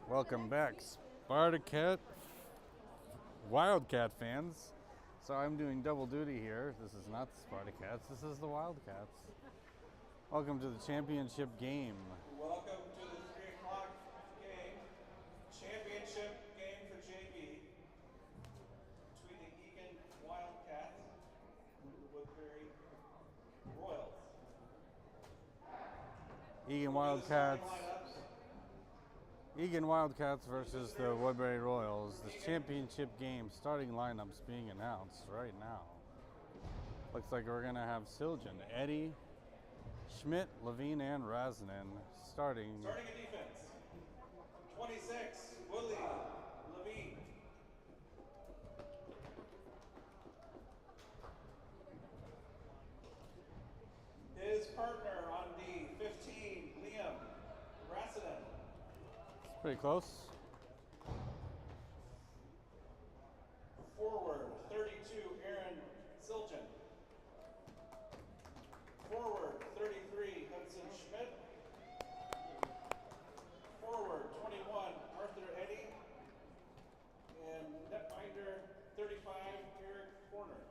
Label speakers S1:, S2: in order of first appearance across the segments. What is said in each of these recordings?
S1: Welcome back, Spartacat Wildcat fans. So I'm doing double duty here. This is not the Spartacats, this is the Wildcats. Welcome to the championship game.
S2: Welcome to the 3 o'clock game, championship game for JV between the Eagan Wildcats and the Woodbury Royals.
S1: Eagan Wildcats versus the Woodbury Royals. The championship game starting lineups being announced right now. Looks like we're gonna have Siljan, Eddie, Schmidt, Levine, and Razanen starting.
S2: Starting a defense, 26, Willie Levine. His partner on D, 15, Liam Razanen.
S1: It's pretty close.
S2: Forward, 32, Aaron Siljan. Forward, 33, Hudson Schmidt. Forward, 21, Arthur Eddy. And netminder, 35, Eric Horner.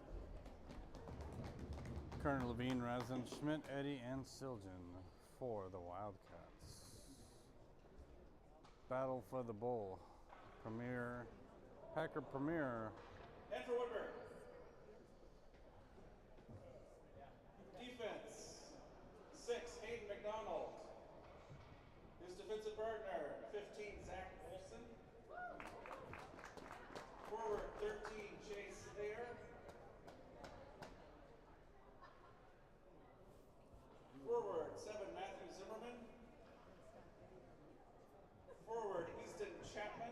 S1: Colonel Levine, Razanen, Schmidt, Eddie, and Siljan for the Wildcats. Battle for the Bull. Packer Premier.
S2: And for Woodbury. Defense, 6, Hayden McDonald. His defensive partner, 15, Zach Olson. Forward, 13, Chase Thayer. Forward, 7, Matthew Zimmerman. Forward, Easton Chapman.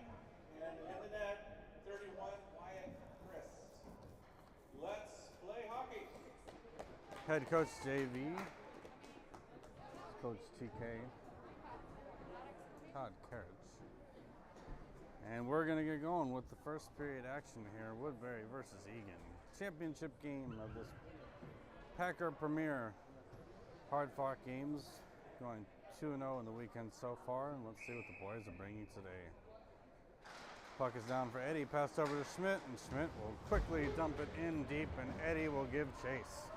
S2: And in the net, 31, Wyatt Christ. Let's play hockey.
S1: Head coach JV. Coach TK. Todd Carriage. And we're going to get going with the first period action here. Woodbury versus Eagan. Championship game of this Packer Premier. Hard-fought games. Going 2-0 in the weekend so far. And let's see what the boys are bringing today. Puck is down for Eddie. Passed over to Schmidt. And Schmidt will quickly dump it in deep. And Eddie will give chase.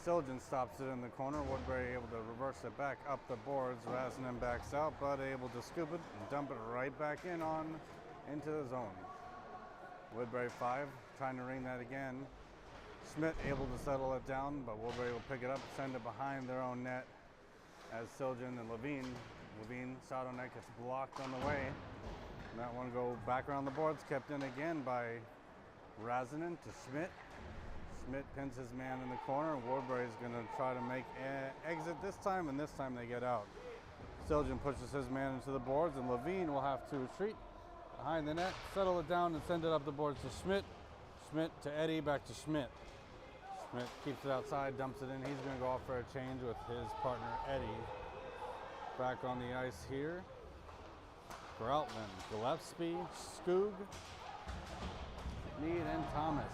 S1: Siljan stops it in the corner. Woodbury able to reverse it back up the boards. Razanen backs out, but able to scoop it and dump it right back into the zone. Woodbury 5, trying to ring that again. Schmidt able to settle it down, but Woodbury will pick it up, send it behind their own net as Siljan and Levine shot on net gets blocked on the way. And that one go back around the boards, kept in again by Razanen to Schmidt. Schmidt pins his man in the corner. Woodbury is going to try to make an exit this time, and this time they get out. Siljan pushes his man into the boards, and Levine will have to retreat behind the net, settle it down, and send it up the boards to Schmidt. Schmidt to Eddie, back to Schmidt. Schmidt keeps it outside, dumps it in. He's going to go off for a change with his partner Eddie. Back on the ice here. Groutman, Gillespie, Skoog, Meade, and Thomas.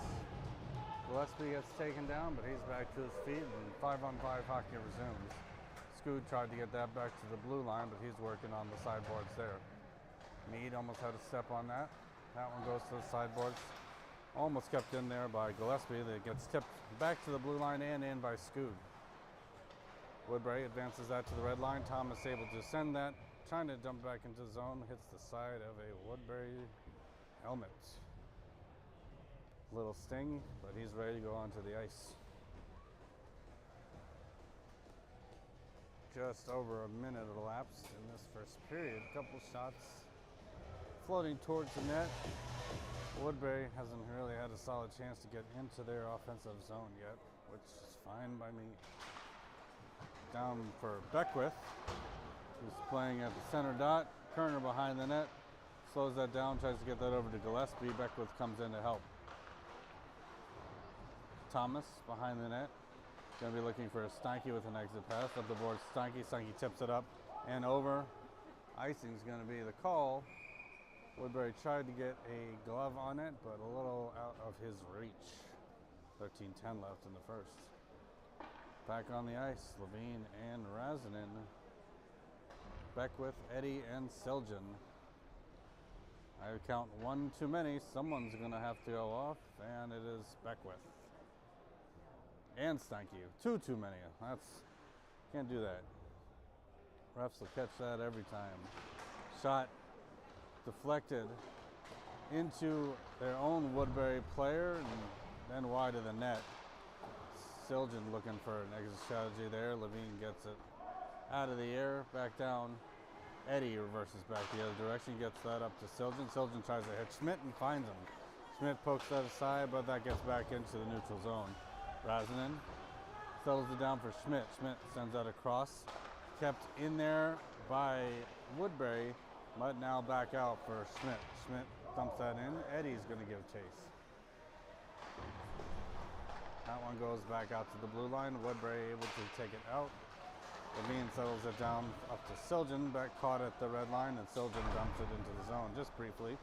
S1: Gillespie gets taken down, but he's back to his feet, and 5-on-5 hockey resumes. Skoog tried to get that back to the blue line, but he's working on the sideboards there. Meade almost had a step on that. That one goes to the sideboards. Almost kept in there by Gillespie. That gets tipped back to the blue line and in by Skoog. Woodbury advances that to the red line. Thomas able to send that, trying to dump back into the zone, hits the side of a Woodbury helmet. Little sting, but he's ready to go onto the ice. Just over a minute elapsed in this first period. A couple shots floating towards the net. Woodbury hasn't really had a solid chance to get into their offensive zone yet, which is fine by me. Down for Beckwith, who's playing at the center dot. Kerner behind the net, slows that down, tries to get that over to Gillespie. Beckwith comes in to help. Thomas behind the net. Going to be looking for a Steinke with an exit pass. Up the board, Steinke tips it up and over. Icing's going to be the call. Woodbury tried to get a glove on it, but a little out of his reach. 13:10 left in the first. Back on the ice, Levine and Razanen Beckwith, Eddie, and Siljan. I count one too many. Someone's going to have to go off, and it is Beckwith. And Stanky. Two too many. Can't do that. Refs will catch that every time. Shot deflected into their own Woodbury player and then wide of the net. Siljan looking for an exit strategy there. Levine gets it out of the air, back down. Eddie reverses back the other direction, gets that up to Siljan. Siljan tries to hit Schmidt and finds him. Schmidt pokes that aside, but that gets back into the neutral zone. Razanen settles it down for Schmidt. Schmidt sends that across. Kept in there by Woodbury, but now back out for Schmidt. Schmidt dumps that in. Eddie's going to give chase. That one goes back out to the blue line. Woodbury able to take it out. Levine settles it down up to Siljan, back caught at the red line, and Siljan dumps it into the zone just briefly.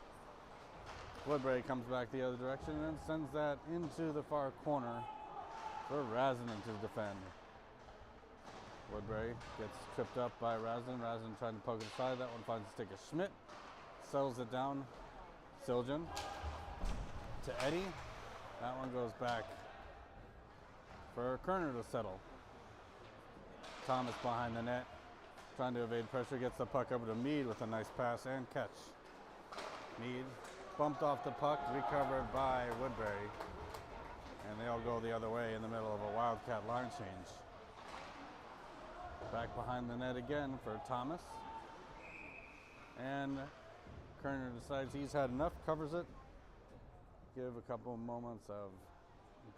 S1: Woodbury comes back the other direction and sends that into the far corner for Razanen to defend. Woodbury gets tripped up by Razanen. Razanen trying to poke it aside. That one finds a stick of Schmidt. Settles it down. Siljan to Eddie. That one goes back for Kerner to settle. Thomas behind the net, trying to evade pressure, gets the puck over to Mead with a nice pass and catch. Mead bumped off the puck, recovered by Woodbury, and they all go the other way in the middle of a Wildcat line change. Back behind the net again for Thomas, and Kerner decides he's had enough, covers it. Give a couple moments of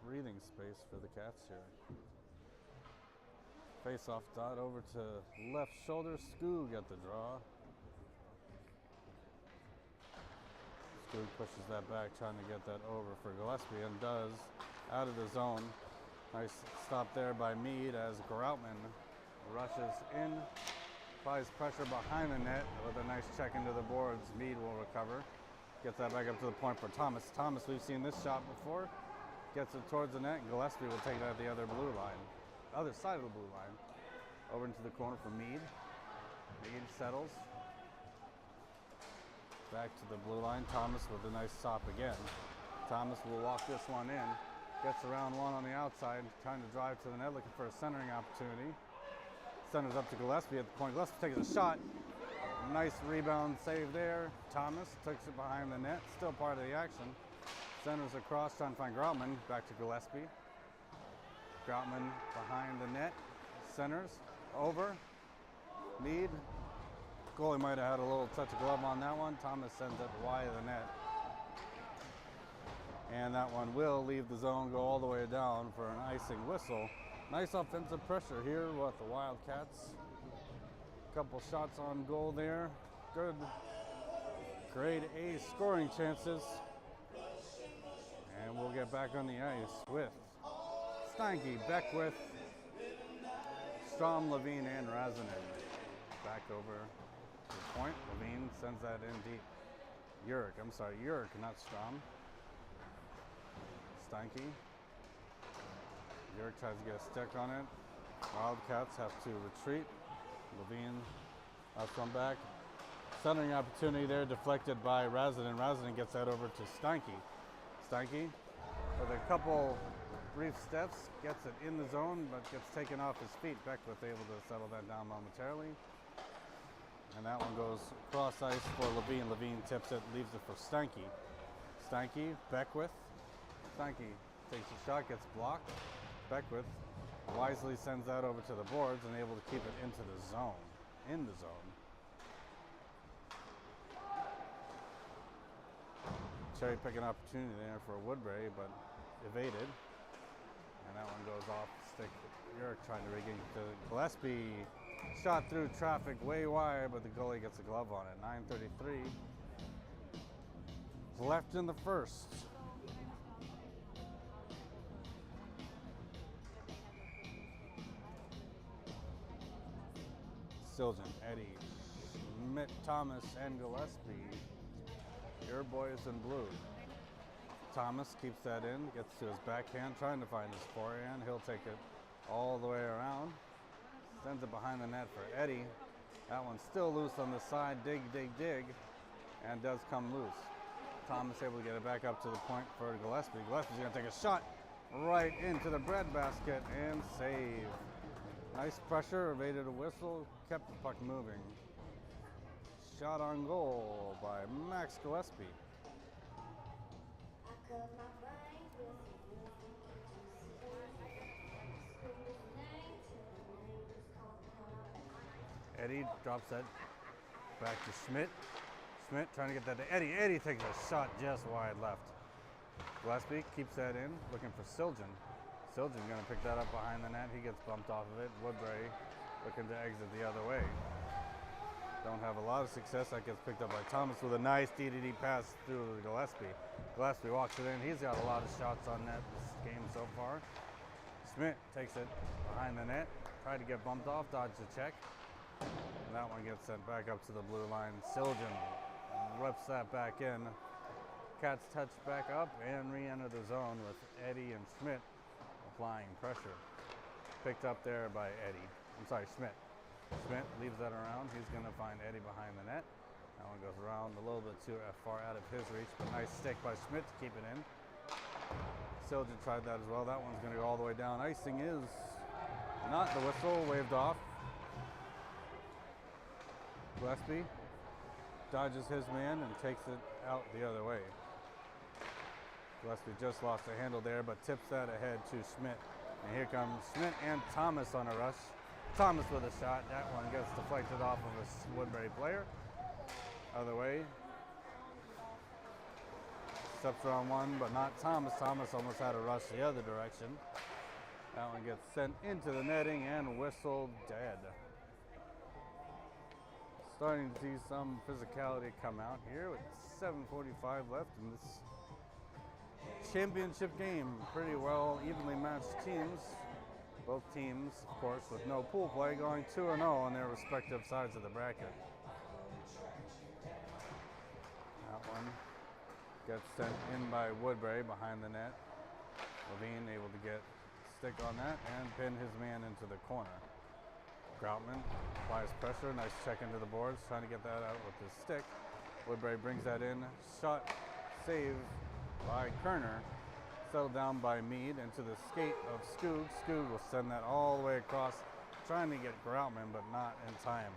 S1: breathing space for the Cats here. Face-off dot over to left shoulder. Skoog at the draw. Skoog pushes that back, trying to get that over for Gillespie, and does. Out of the zone. Nice stop there by Mead as Groutman rushes in. Applies pressure behind the net with a nice check into the boards. Mead will recover. Gets that back up to the point for Thomas. Thomas, we've seen this shot before. Gets it towards the net. Gillespie will take it at the other blue line. Other side of the blue line. Over into the corner for Mead. Mead settles. Back to the blue line. Thomas with a nice stop again. Thomas will walk this one in. Gets around one on the outside. Trying to drive to the net. Looking for a centering opportunity. Centers up to Gillespie at the point. Gillespie takes a shot. Nice rebound save there. Thomas takes it behind the net. Still part of the action. Centers across, trying to find Groutman. Back to Gillespie. Groutman behind the net. Centers. Over. Mead. Goalie might have had a little touch of glove on that one. Thomas sends it wide of the net. And that one will leave the zone, go all the way down for an icing whistle. Nice offensive pressure here with the Wildcats. Couple shots on goal there. Good grade A scoring chances. And we'll get back on the ice with Steinke, Beckwith, Strom, Levine, and Razanen. Back over to the point. Levine sends that in deep. Urick, not Strom. Steinke. Urick tries to get a stick on it. Wildcats have to retreat. Levine come back. Centering opportunity there, deflected by Razanen. Razanen gets that over to Steinke. Steinke, with a couple brief steps, gets it in the zone, but gets taken off his feet. Beckwith able to settle that down momentarily. And that one goes cross ice for Levine. Levine tips it, leaves it for Steinke. Steinke, Beckwith. Steinke takes a shot, gets blocked. Beckwith wisely sends that over to the boards and able to keep it into the zone. In the zone. Cherry picking opportunity there for Woodbury, but evaded. And that one goes off stick. Urick trying to regain to Gillespie. Shot through traffic way wide, but the goalie gets a glove on it. 9:33 left in the first. Siljan, Eddie, Schmidt, Thomas, and Gillespie. Your boys in blue. Thomas keeps that in, gets to his backhand, trying to find his forehand. He'll take it all the way around. Sends it behind the net for Eddie. That one's still loose on the side. Dig, dig, dig. And does come loose. Thomas able to get it back up to the point for Gillespie. Gillespie's going to take a shot right into the breadbasket and save. Nice pressure, evaded a whistle, kept the puck moving. Shot on goal by Max Gillespie. Eddie drops that back to Schmidt. Schmidt trying to get that to Eddie. Eddie takes a shot just wide left. Gillespie keeps that in, looking for Siljan. Siljan going to pick that up behind the net. He gets bumped off of it. Woodbury looking to exit the other way. Don't have a lot of success. That gets picked up by Thomas with a nice DDD pass through to Gillespie. Gillespie walks it in. He's got a lot of shots on net this game so far. Schmidt takes it behind the net. Tried to get bumped off, dodged the check. And that one gets sent back up to the blue line. Siljan rips that back in. Cats touch back up and re-enter the zone with Eddie and Schmidt applying pressure. Picked up there by Eddie. I'm sorry, Schmidt. Schmidt leaves that around. He's going to find Eddie behind the net. That one goes around a little bit too far out of his reach, but nice stick by Schmidt to keep it in. Siljan tried that as well. That one's going to go all the way down. Icing is not. The whistle waved off. Gillespie dodges his man and takes it out the other way. Gillespie just lost a handle there, but tips that ahead to Schmidt. And here comes Schmidt and Thomas on a rush. Thomas with a shot. That one gets deflected off of a Woodbury player. Other way. Steps around one, but not Thomas. Thomas almost had a rush the other direction. That one gets sent into the netting and whistled dead. Starting to see some physicality come out here with 7:45 left in this championship game. Pretty well evenly matched teams. Both teams, of course, with no pool play, going 2-0 on their respective sides of the bracket. That one gets sent in by Woodbury behind the net. Levine able to get stick on that and pin his man into the corner. Groutman applies pressure, nice check into the boards, trying to get that out with his stick. Woodbury brings that in, shot, save by Kerner, settled down by Mead into the skate of Skoog. Skoog will send that all the way across, trying to get Groutman, but not in time.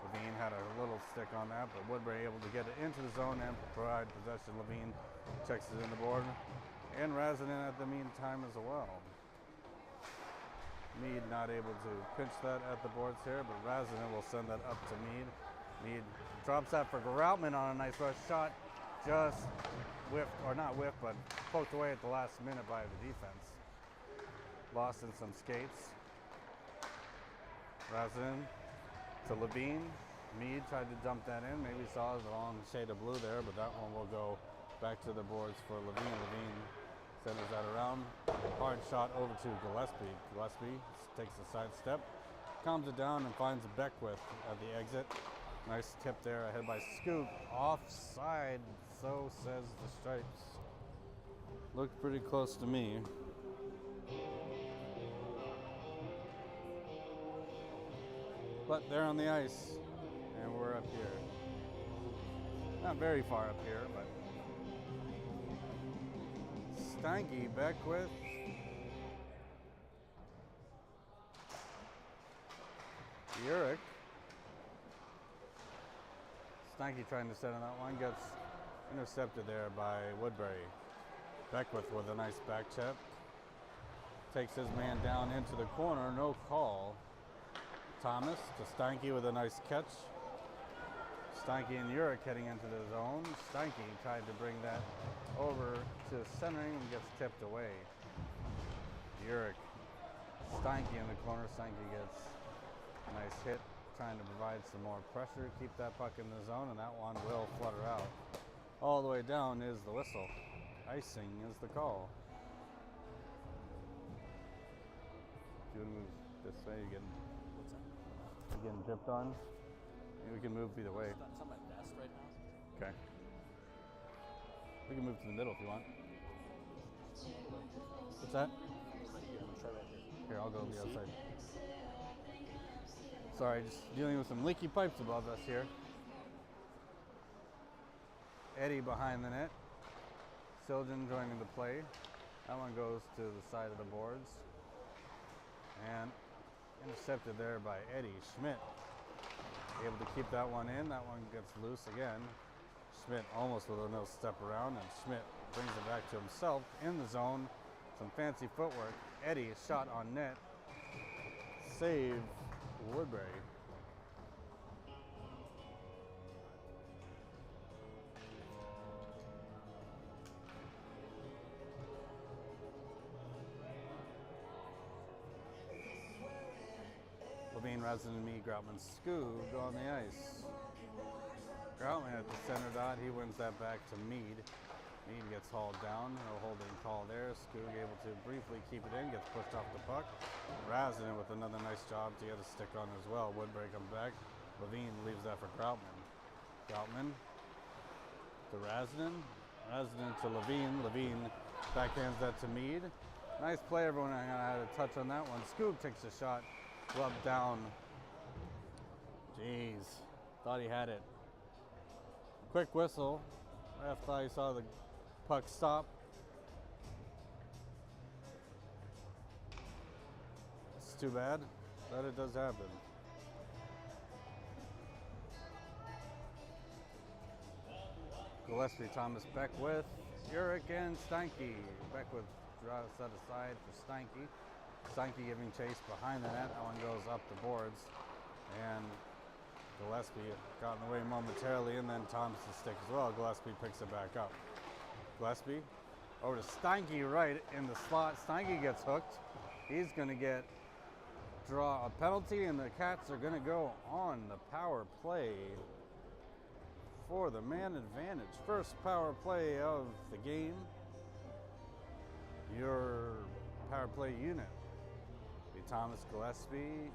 S1: Levine had a little stick on that, but Woodbury able to get it into the zone and provide possession. Levine checks it in the board, and Razinin at the meantime as well. Mead not able to pinch that at the boards here, but Razinin will send that up to Mead. Mead drops that for Groutman on a nice rush shot. Just whiffed, or not whiffed, but poked away at the last minute by the defense. Lost in some skates. Razinin to Levine. Mead tried to dump that in. Maybe saw the long shade of blue there, but that one will go back to the boards for Levine. Levine centers that around. Hard shot over to Gillespie. Gillespie takes a side step, calms it down, and finds Beckwith at the exit. Nice tip there ahead by Scoop. Offside, so says the Stripes. Looked pretty close to me. But they're on the ice, and we're up here. Not very far up here, but Stanky, Beckwith. Urick. Stanky trying to set on that one, gets intercepted there by Woodbury. Beckwith with a nice back check. Takes his man down into the corner, no call. Thomas to Stanky with a nice catch. Stanky and Urick heading into the zone. Stanky tried to bring that over to centering and gets tipped away. Urick, Stanky in the corner. Stanky gets a nice hit, trying to provide some more pressure, keep that puck in the zone, and that one will flutter out. All the way down is the whistle. Icing is the call. Do you want to move this way? You getting dripped on? Maybe we can move either way.
S3: It's on my vest right now.
S1: Okay. We can move to the middle if you want. What's that?
S3: Right here. I'm gonna try right here.
S1: Here, I'll go to the other side. Sorry, just dealing with some leaky pipes above us here. Eddie behind the net. Siljan joining the play. That one goes to the side of the boards. And intercepted there by Eddie. Schmidt able to keep that one in. That one gets loose again. Schmidt almost with a no step around, and Schmidt brings it back to himself in the zone. Some fancy footwork. Eddie shot on net. Save Woodbury. Levine, Resident Me, Groutman, Skoog on the ice. Groutman at the center dot. He wins that back to Mead. Mead gets hauled down. No holding call there. Skoog able to briefly keep it in. Gets pushed off the puck. Razinen with another nice job to get a stick on as well. Woodbury comes back. Levine leaves that for Groutman. Groutman to Razinen. Razinen to Levine. Levine backhands that to Mead. Nice play. Everyone had a touch on that one. Skoog takes a shot. Glove down. Jeez. Thought he had it. Quick whistle. Ref thought he saw the puck stop. It's too bad, but it does happen. Gillespie, Thomas, Beckwith, Urich, and Steinke. Beckwith draws set aside for Steinke. Steinke giving chase behind the net. That one goes up the boards. And Gillespie got in the way momentarily, and then Thomas' stick as well. Gillespie picks it back up. Gillespie over to Steinke right in the slot. Steinke gets hooked. He's going to draw a penalty, and the Cats are going to go on the power play for the man advantage. First power play of the game. Your power play unit. Be Thomas, Gillespie,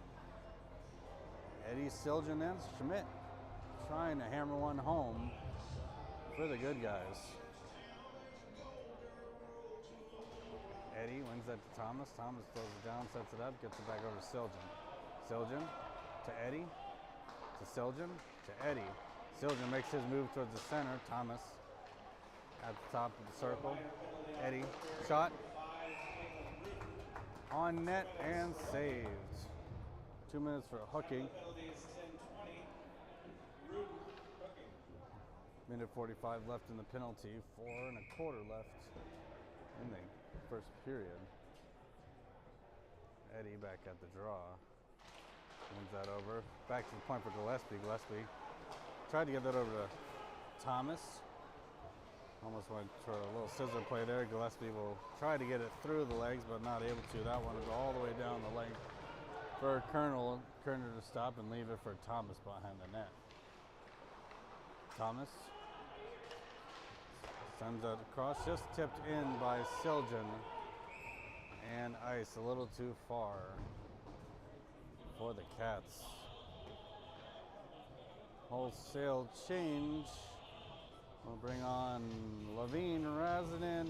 S1: Eddie, Siljan, and Schmidt trying to hammer one home for the good guys. Eddie wins that to Thomas. Thomas throws it down, sets it up, gets it back over to Siljan. Siljan to Eddie, to Siljan, to Eddie. Siljan makes his move towards the center. Thomas at the top of the circle. Eddie, shot on net and saved. 2 minutes for hooking. Minute 45 left in the penalty. 4 1/4 left in the first period. Eddie back at the draw. Wins that over. Back to the point for Gillespie. Gillespie tried to get that over to Thomas. Almost went for a little scissor play there. Gillespie will try to get it through the legs, but not able to. That one is all the way down the length for Kerner to stop and leave it for Thomas behind the net. Thomas sends it across, just tipped in by Siljan, and ice a little too far for the Cats. Wholesale change. We'll bring on Levine, Razinen,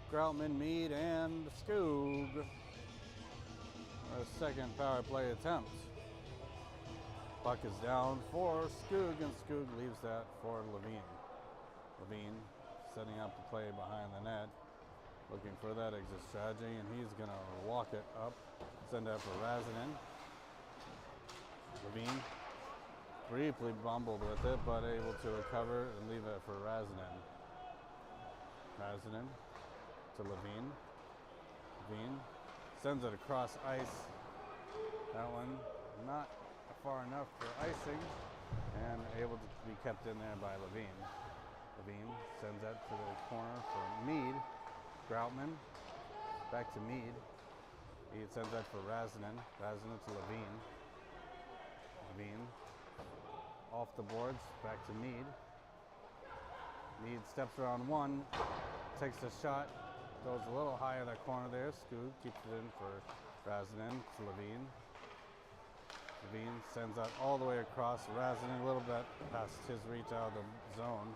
S1: Groutman, Mead, and Skoog. A second power play attempt. Puck is down for Skoog, and Skoog leaves that for Levine. Levine setting up the play behind the net, looking for that exit strategy, and he's going to walk it up, send that for Razinen. Levine briefly bumbled with it, but able to recover and leave it for Razinen. Razinen to Levine. Levine sends it across ice. That one not far enough for icing, and able to be kept in there by Levine. Levine sends that to the corner for Mead. Groutman back to Mead. Mead sends that for Razinen. Razinen to Levine. Levine off the boards, back to Mead. Mead steps around one, takes a shot, goes a little high in that corner there. Skoog keeps it in for Razinen to Levine. Levine sends that all the way across. Razinen a little bit past his reach out of the zone.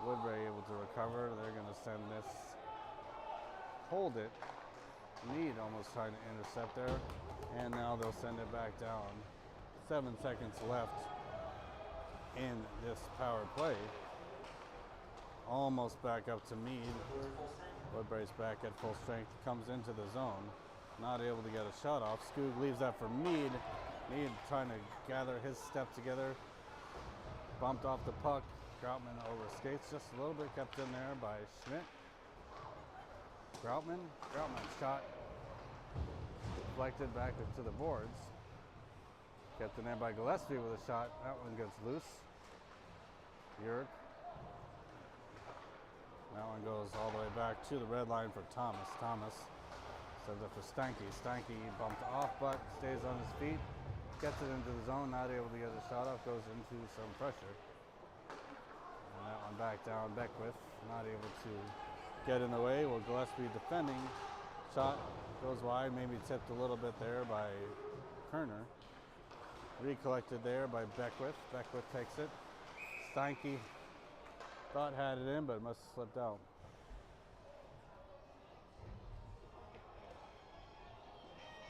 S1: Woodbury able to recover. They're going to send this, hold it Mead almost trying to intercept there, and now they'll send it back down. 7 seconds left in this power play. Almost back up to Mead. Woodbury's back at full strength, comes into the zone. Not able to get a shot off. Skoog leaves that for Mead. Mead trying to gather his step together. Bumped off the puck. Groutman over skates just a little bit, kept in there by Schmidt. Groutman shot deflected back to the boards. Kept in there by Gillespie with a shot. That one gets loose. Yerk. That one goes all the way back to the red line for Thomas. Thomas sends it for Stanky. Stanky bumped off, but stays on his feet. Gets it into the zone, not able to get a shot off, goes into some pressure. And that one back down, Beckwith, not able to get in the way. Well, Gillespie defending. Shot goes wide, maybe tipped a little bit there by Kerner. Recollected there by Beckwith. Beckwith takes it. Stanky thought had it in, but it must have slipped out.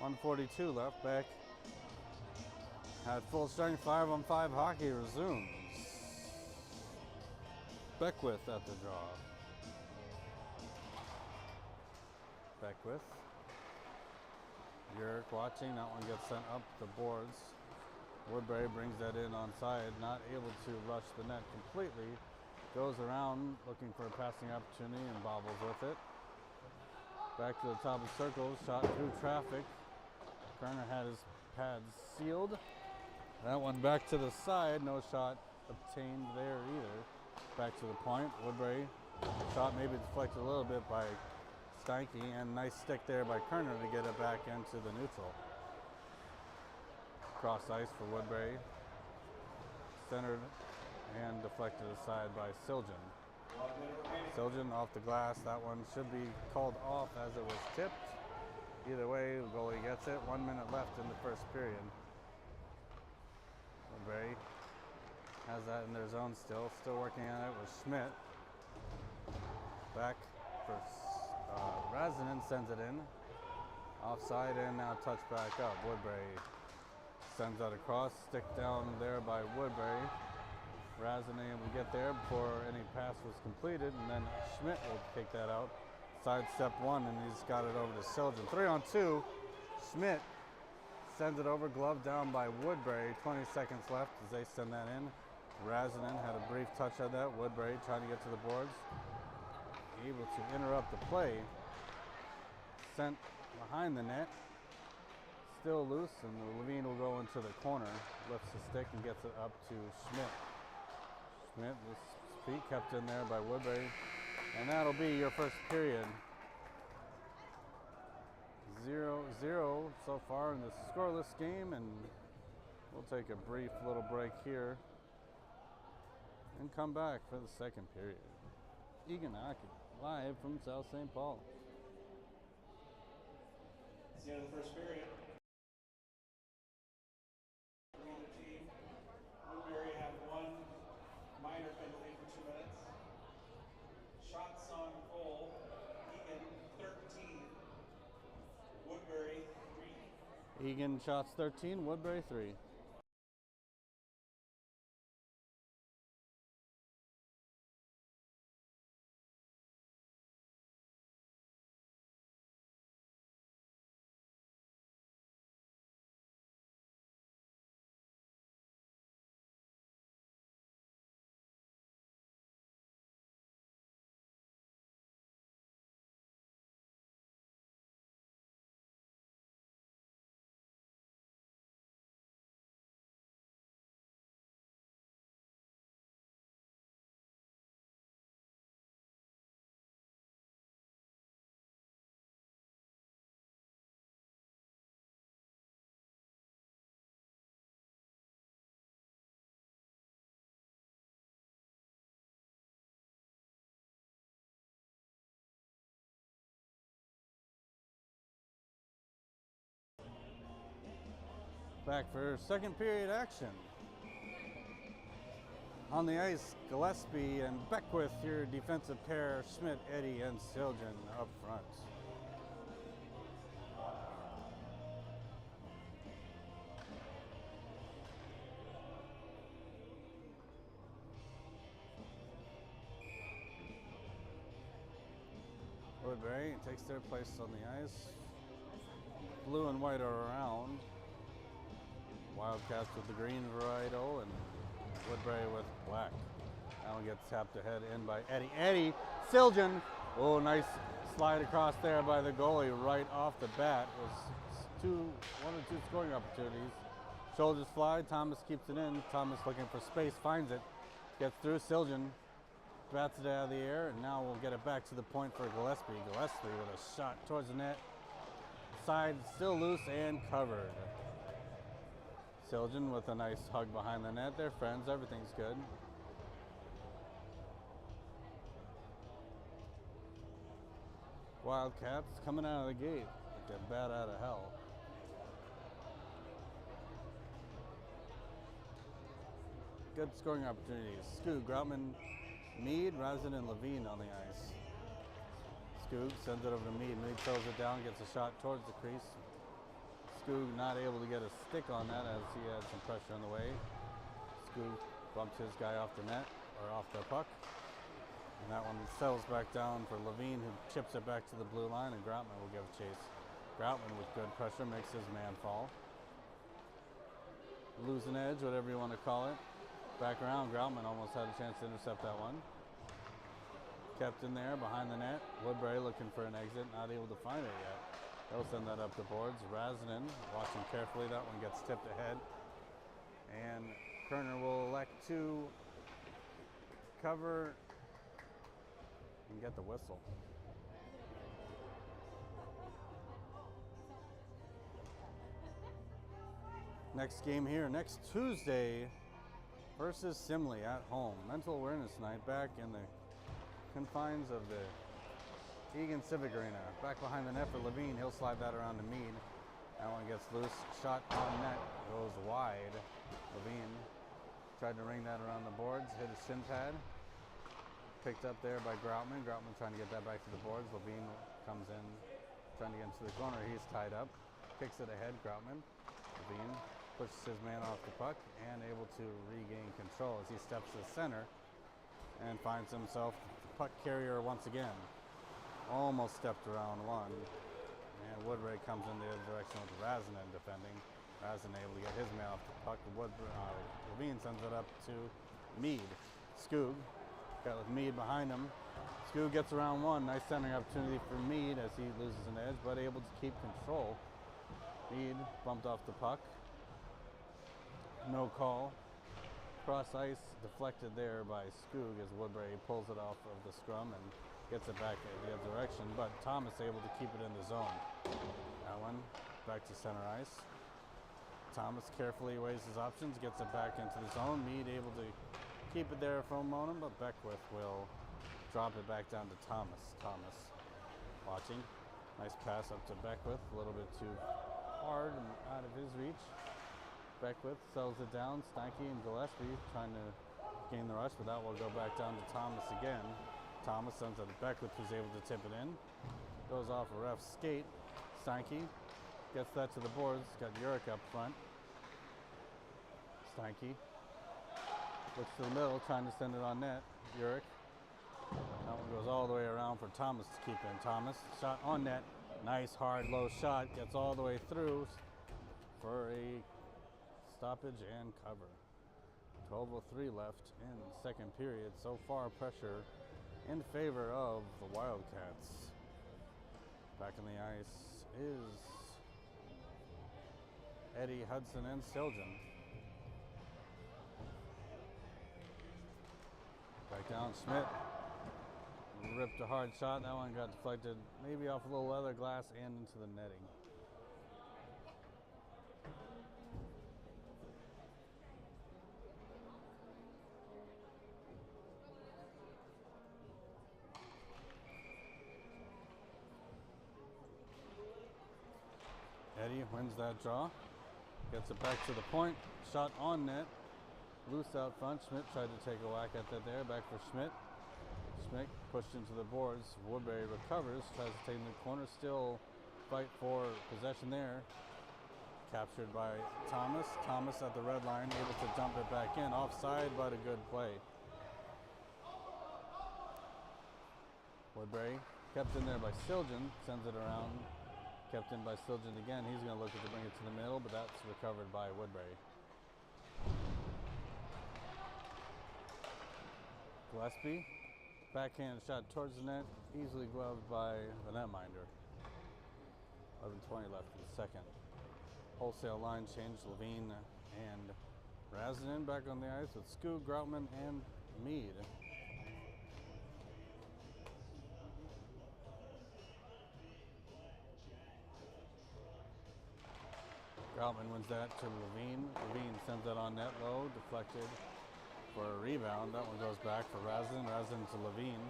S1: .142 left. Beck had full strength. 5-on-5 hockey resumes. Beckwith at the draw. Beckwith. Yerk watching. That one gets sent up the boards. Woodbury brings that in on side. Not able to rush the net completely. Goes around looking for a passing opportunity and bobbles with it. Back to the top of the circle. Shot through traffic. Kerner had his pads sealed. That one back to the side. No shot obtained there either. Back to the point. Woodbury shot maybe deflected a little bit by Stanky, and nice stick there by Kerner to get it back into the neutral. Cross ice for Woodbury. Centered and deflected aside by Siljan. Siljan off the glass. That one should be called off as it was tipped. Either way, the goalie gets it. 1 minute left in the first period. Woodbury has that in their zone still. Still working on it with Schmidt. Back for Razanen, sends it in. Offside and now touch back up. Woodbury sends that across. Stick down there by Woodbury. Razanen able to get there before any pass was completed, and then Schmidt will take that out. Sidestep one, and he's got it over to Siljan. 3-on-2. Schmidt sends it over, glove down by Woodbury. 20 seconds left as they send that in. Razanen had a brief touch on that. Woodbury trying to get to the boards. Able to interrupt the play. Sent behind the net. Still loose, and Levine will go into the corner. Lifts the stick and gets it up to Schmidt. Schmidt, with his feet kept in there by Woodbury. And that'll be your first period. 0-0 so far in this scoreless game, and we'll take a brief little break here and come back for the second period. Eagan hockey, live from South St. Paul.
S2: It's the end of the first period. Either team. Woodbury have one minor penalty for 2 minutes. Shots on goal. Eagan 13. Woodbury 3.
S1: Eagan shots 13, Woodbury 3. Back for second period action. On the ice, Gillespie and Beckwith, your defensive pair, Schmidt, Eddy, and Siljan up front. Woodbury takes their place on the ice. Blue and white are around. Wildcats with the green varietal and Woodbury with black. That one gets tapped ahead in by Eddie. Eddie Siljan. Oh, nice slide across there by the goalie right off the bat. Was one or two scoring opportunities. Shoulders fly. Thomas keeps it in. Thomas looking for space, finds it, gets through. Siljan bats it out of the air, and now we'll get it back to the point for Gillespie. Gillespie with a shot towards the net. Side still loose and covered. Siljan with a nice hug behind the net. They're friends. Everything's good. Wildcats coming out of the gate like they're bat out of hell. Good scoring opportunities. Skoog, Groutman, Mead, Razin, and Levine on the ice. Skoog sends it over to Mead. Mead throws it down, gets a shot towards the crease. Skoog not able to get a stick on that as he had some pressure on the way. Skoog bumps his guy off the net, or off the puck. And that one settles back down for Levine, who chips it back to the blue line, and Groutman will give a chase. Groutman with good pressure makes his man fall. Lose an edge, whatever you want to call it. Back around, Groutman almost had a chance to intercept that one. Kept in there behind the net. Woodbury looking for an exit, not able to find it yet. They'll send that up the boards. Razinen watching carefully. That one gets tipped ahead. And Kerner will elect to cover and get the whistle. Next game here, next Tuesday versus Simley at home. Mental awareness night back in the confines of the Eagan Civic Arena. Back behind the net for Levine. He'll slide that around to Mead. That one gets loose. Shot on net. Goes wide. Levine tried to ring that around the boards. Hit a shin pad. Picked up there by Groutman. Groutman trying to get that back to the boards. Levine comes in trying to get into the corner. He's tied up. Kicks it ahead. Groutman. Levine pushes his man off the puck and able to regain control as he steps to the center and finds himself puck carrier once again. Almost stepped around one. And Woodbury comes in the other direction with Razinen defending. Razinen able to get his man off the puck. Levine sends it up to Mead. Skoog got with Mead behind him. Skoog gets around one. Nice centering opportunity for Mead as he loses an edge, but able to keep control. Mead bumped off the puck. No call. Cross ice deflected there by Skoog as Woodbury pulls it off of the scrum and gets it back in the other direction, but Thomas able to keep it in the zone. That one back to center ice. Thomas carefully weighs his options, gets it back into the zone. Mead able to keep it there for a moment, but Beckwith will drop it back down to Thomas. Thomas watching. Nice pass up to Beckwith, a little bit too hard and out of his reach. Beckwith settles it down. Steinke and Gillespie trying to gain the rush, but that will go back down to Thomas again. Thomas sends it to Beckwith, who's able to tip it in. Goes off a ref's skate. Steinke gets that to the boards. Got Urick up front. Steinke looks to the middle, trying to send it on net. Urick. That one goes all the way around for Thomas to keep in. Thomas, shot on net. Nice, hard, low shot. Gets all the way through for a stoppage and cover. 12:03 left in the second period. So far, pressure in favor of the Wildcats. Back on the ice is Eddie, Hudson, and Siljan. Back down, Schmidt. Ripped a hard shot. That one got deflected maybe off a little leather glass and into the netting. Eddie wins that draw. Gets it back to the point. Shot on net. Loose out front. Schmidt tried to take a whack at that there. Back for Schmidt. Schmidt pushed into the boards. Woodbury recovers. Tries to take in the corner. Still fight for possession there. Captured by Thomas. Thomas at the red line. Able to dump it back in. Offside, but a good play. Woodbury Kept in there by Siljan, sends it around. Kept in by Siljan again. He's going to look to bring it to the middle, but that's recovered by Woodbury. Gillespie, backhand shot towards the net, easily gloved by the netminder. 11:20 left in the second. Wholesale line change, Levine and Razinin back on the ice with Skoog, Groutman, and Mead. Groutman wins that to Levine. Levine sends that on net low, deflected for a rebound. That one goes back for Razin. Razin to Levine.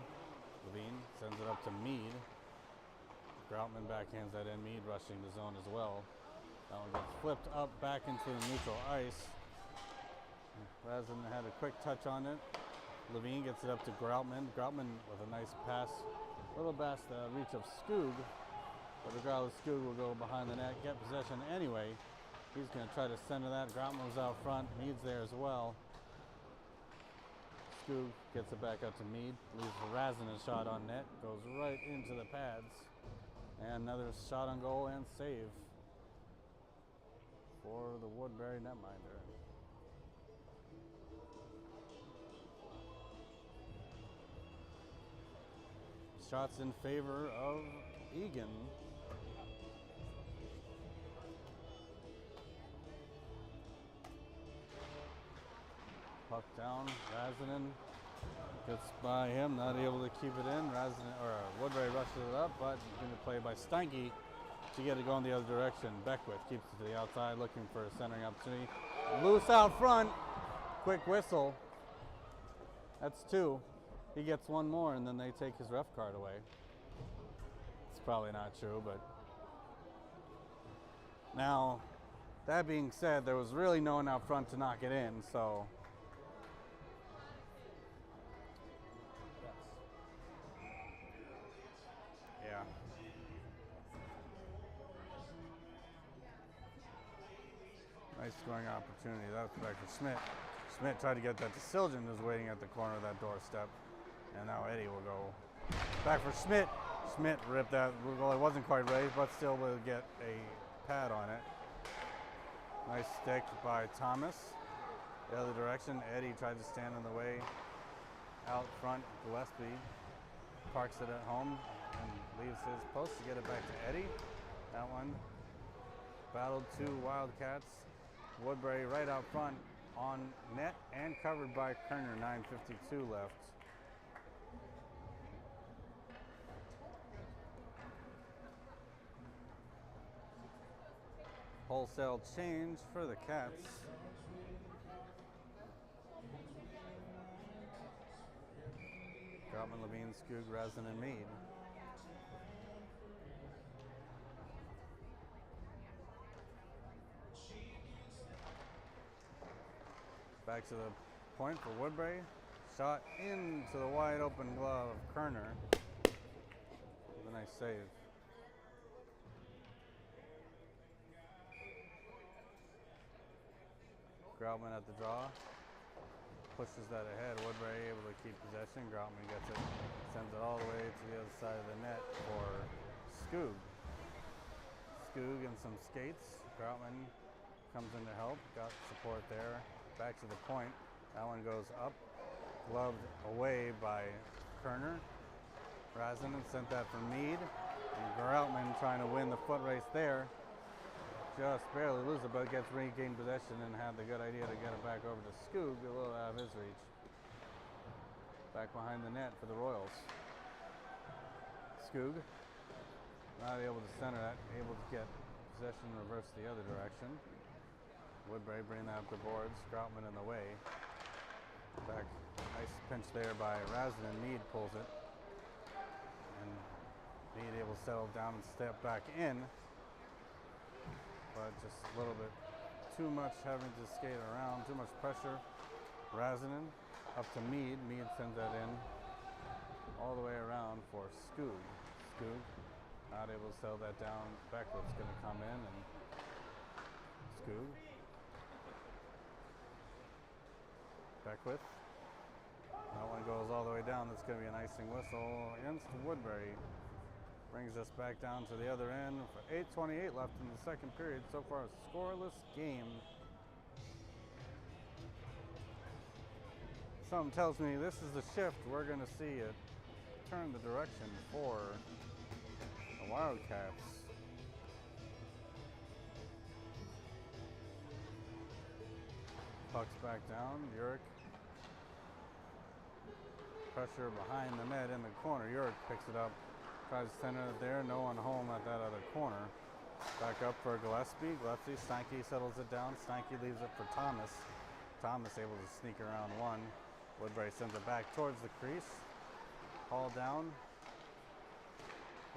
S1: Levine sends it up to Mead. Groutman backhands that in. Mead rushing the zone as well. That one gets flipped up back into the neutral ice. Razin had a quick touch on it. Levine gets it up to Groutman. Groutman with a nice pass. Little past the reach of Skoog. But regardless, Skoog will go behind the net, get possession anyway. He's going to try to center that. Groutman was out front. Mead's there as well. Skoog gets it back up to Mead. Leaves Razin a shot on net. Goes right into the pads. And another shot on goal and save for the Woodbury netminder. Shots in favor of Eagan. Puck down, Razinin gets by him, not able to keep it in. Woodbury rushes it up, but going to play by Steinke to get it going the other direction. Beckwith keeps it to the outside, looking for a centering opportunity. Loose out front, quick whistle. That's two. He gets one more, and then they take his ref card away. It's probably not true, but now, that being said, there was really no one out front to knock it in, so. Yeah. Nice scoring opportunity. That's back to Schmidt. Schmidt tried to get that to Siljan, who's waiting at the corner of that doorstep. And now Eddie will go back for Schmidt. Schmidt ripped that. Well, it wasn't quite raised, but still will get a pad on it. Nice stick by Thomas. The other direction, Eddie tried to stand in the way. Out front, Gillespie parks it at home and leaves his post to get it back to Eddie. That one battled two Wildcats. Woodbury right out front on net and covered by Kerner. 9:52 left. Wholesale change for the Cats. Groutman, Levine, Skoog, Razin, and Mead. Back to the point for Woodbury. Shot into the wide open glove of Kerner. With a nice save. Groutman at the draw. Pushes that ahead. Woodbury able to keep possession. Groutman gets it. Sends it all the way to the other side of the net for Skoog. Skoog and some skates. Groutman comes in to help. Got support there. Back to the point. That one goes up. Gloved away by Kerner. Razinin sent that for Mead. And Groutman trying to win the foot race there. Just barely lose it, but gets regained possession and had the good idea to get it back over to Skoog, a little out of his reach. Back behind the net for the Royals. Skoog, not able to center that, able to get possession reverse the other direction. Woodbury bringing that up the boards, Groutman in the way. Back, nice pinch there by Razin, and Mead pulls it. And Mead able to settle down and step back in. But just a little bit too much having to skate around, too much pressure. Razinin up to Mead. Mead sends that in all the way around for Skoog. Skoog not able to settle that down. Beckwith's going to come in, and Skoog. Beckwith. That one goes all the way down. That's going to be an icing whistle against Woodbury. Brings us back down to the other end for 8:28 left in the second period. So far, a scoreless game. Something tells me this is the shift we're going to see it turn the direction for the Wildcats. Puck's back down. Uric. Pressure behind the net in the corner. Uric picks it up. Tries to center it there. No one home at that other corner. Back up for Gillespie. Gillespie. Steinke settles it down. Steinke leaves it for Thomas. Thomas able to sneak around one. Woodbury sends it back towards the crease. Hauled down.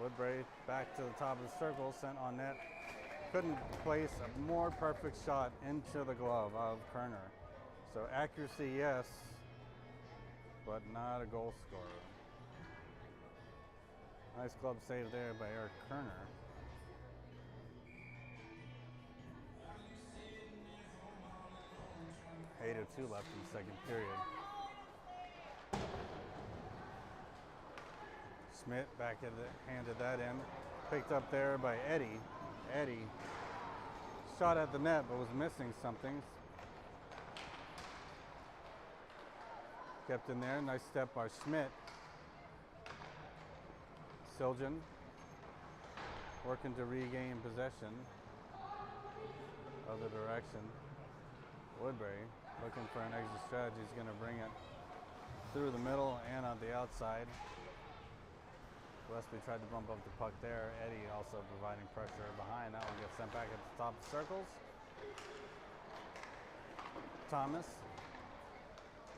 S1: Woodbury back to the top of the circle. Sent on net. Couldn't place a more perfect shot into the glove of Kerner. So accuracy, yes, but not a goal scorer. Nice glove save there by Eric Kerner. Eight of 2 left in the second period. Schmidt back at it, handed that in. Picked up there by Eddie. Eddie shot at the net but was missing something. Kept in there. Nice step by Schmidt. Siljan working to regain possession of the direction. Woodbury looking for an exit strategy. He's going to bring it through the middle and on the outside. Gillespie tried to bump up the puck there. Eddie also providing pressure behind. That one gets sent back at the top of the circles. Thomas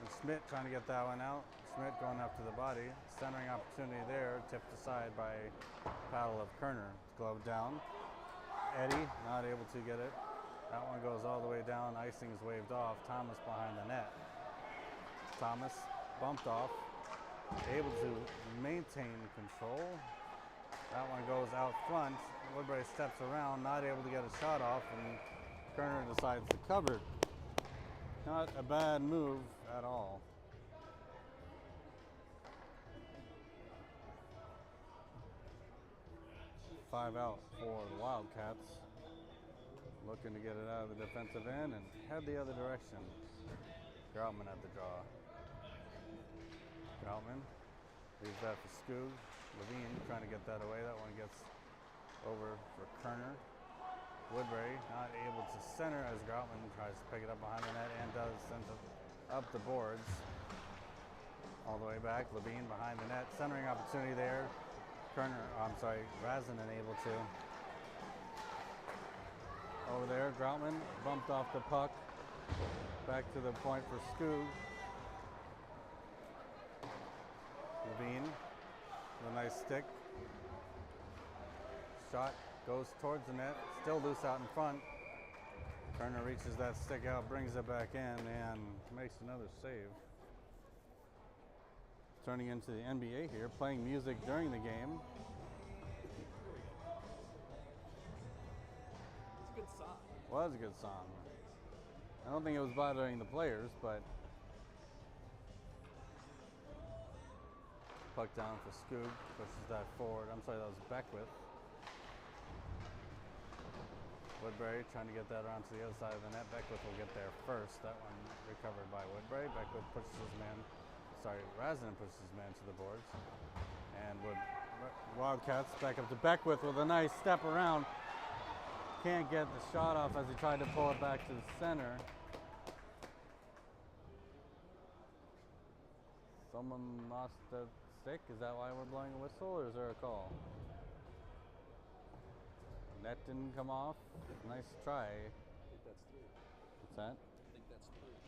S1: and Schmidt trying to get that one out. Schmidt going up to the body. Centering opportunity there. Tipped aside by paddle of Kerner. Glove down. Eddie not able to get it. That one goes all the way down. Icing is waved off. Thomas behind the net. Thomas bumped off. Able to maintain control. That one goes out front. Woodbury steps around, not able to get a shot off, and Kerner decides to cover it. Not a bad move at all. Five out for the Wildcats. Looking to get it out of the defensive end and head the other direction. Groutman at the draw. Groutman leaves that for Skoog. Levine trying to get that away. That one gets over for Kerner. Woodbury not able to center as Groutman tries to pick it up behind the net and does send it up the boards. All the way back. Levine behind the net. Centering opportunity there. Razin unable to. Over there, Groutman bumped off the puck. Back to the point for Skoog. Levine with a nice stick. Shot goes towards the net. Still loose out in front. Kerner reaches that stick out, brings it back in, and makes another save. Turning into the NBA here, playing music during the game.
S3: It's a good song.
S1: Was a good song. I don't think it was bothering the players, but puck down for Skoog, pushes that forward. I'm sorry, that was Beckwith. Woodbury trying to get that around to the other side of the net. Beckwith will get there first. That one recovered by Woodbury. Beckwith pushes his man. Razin pushes his man to the boards. And Wildcats back up to Beckwith with a nice step around. Can't get the shot off as he tried to pull it back to the center. Someone lost the stick. Is that why we're blowing a whistle, or is there a call? Net didn't come off. Nice try.
S3: I think that's 3.
S1: What's that?
S3: I think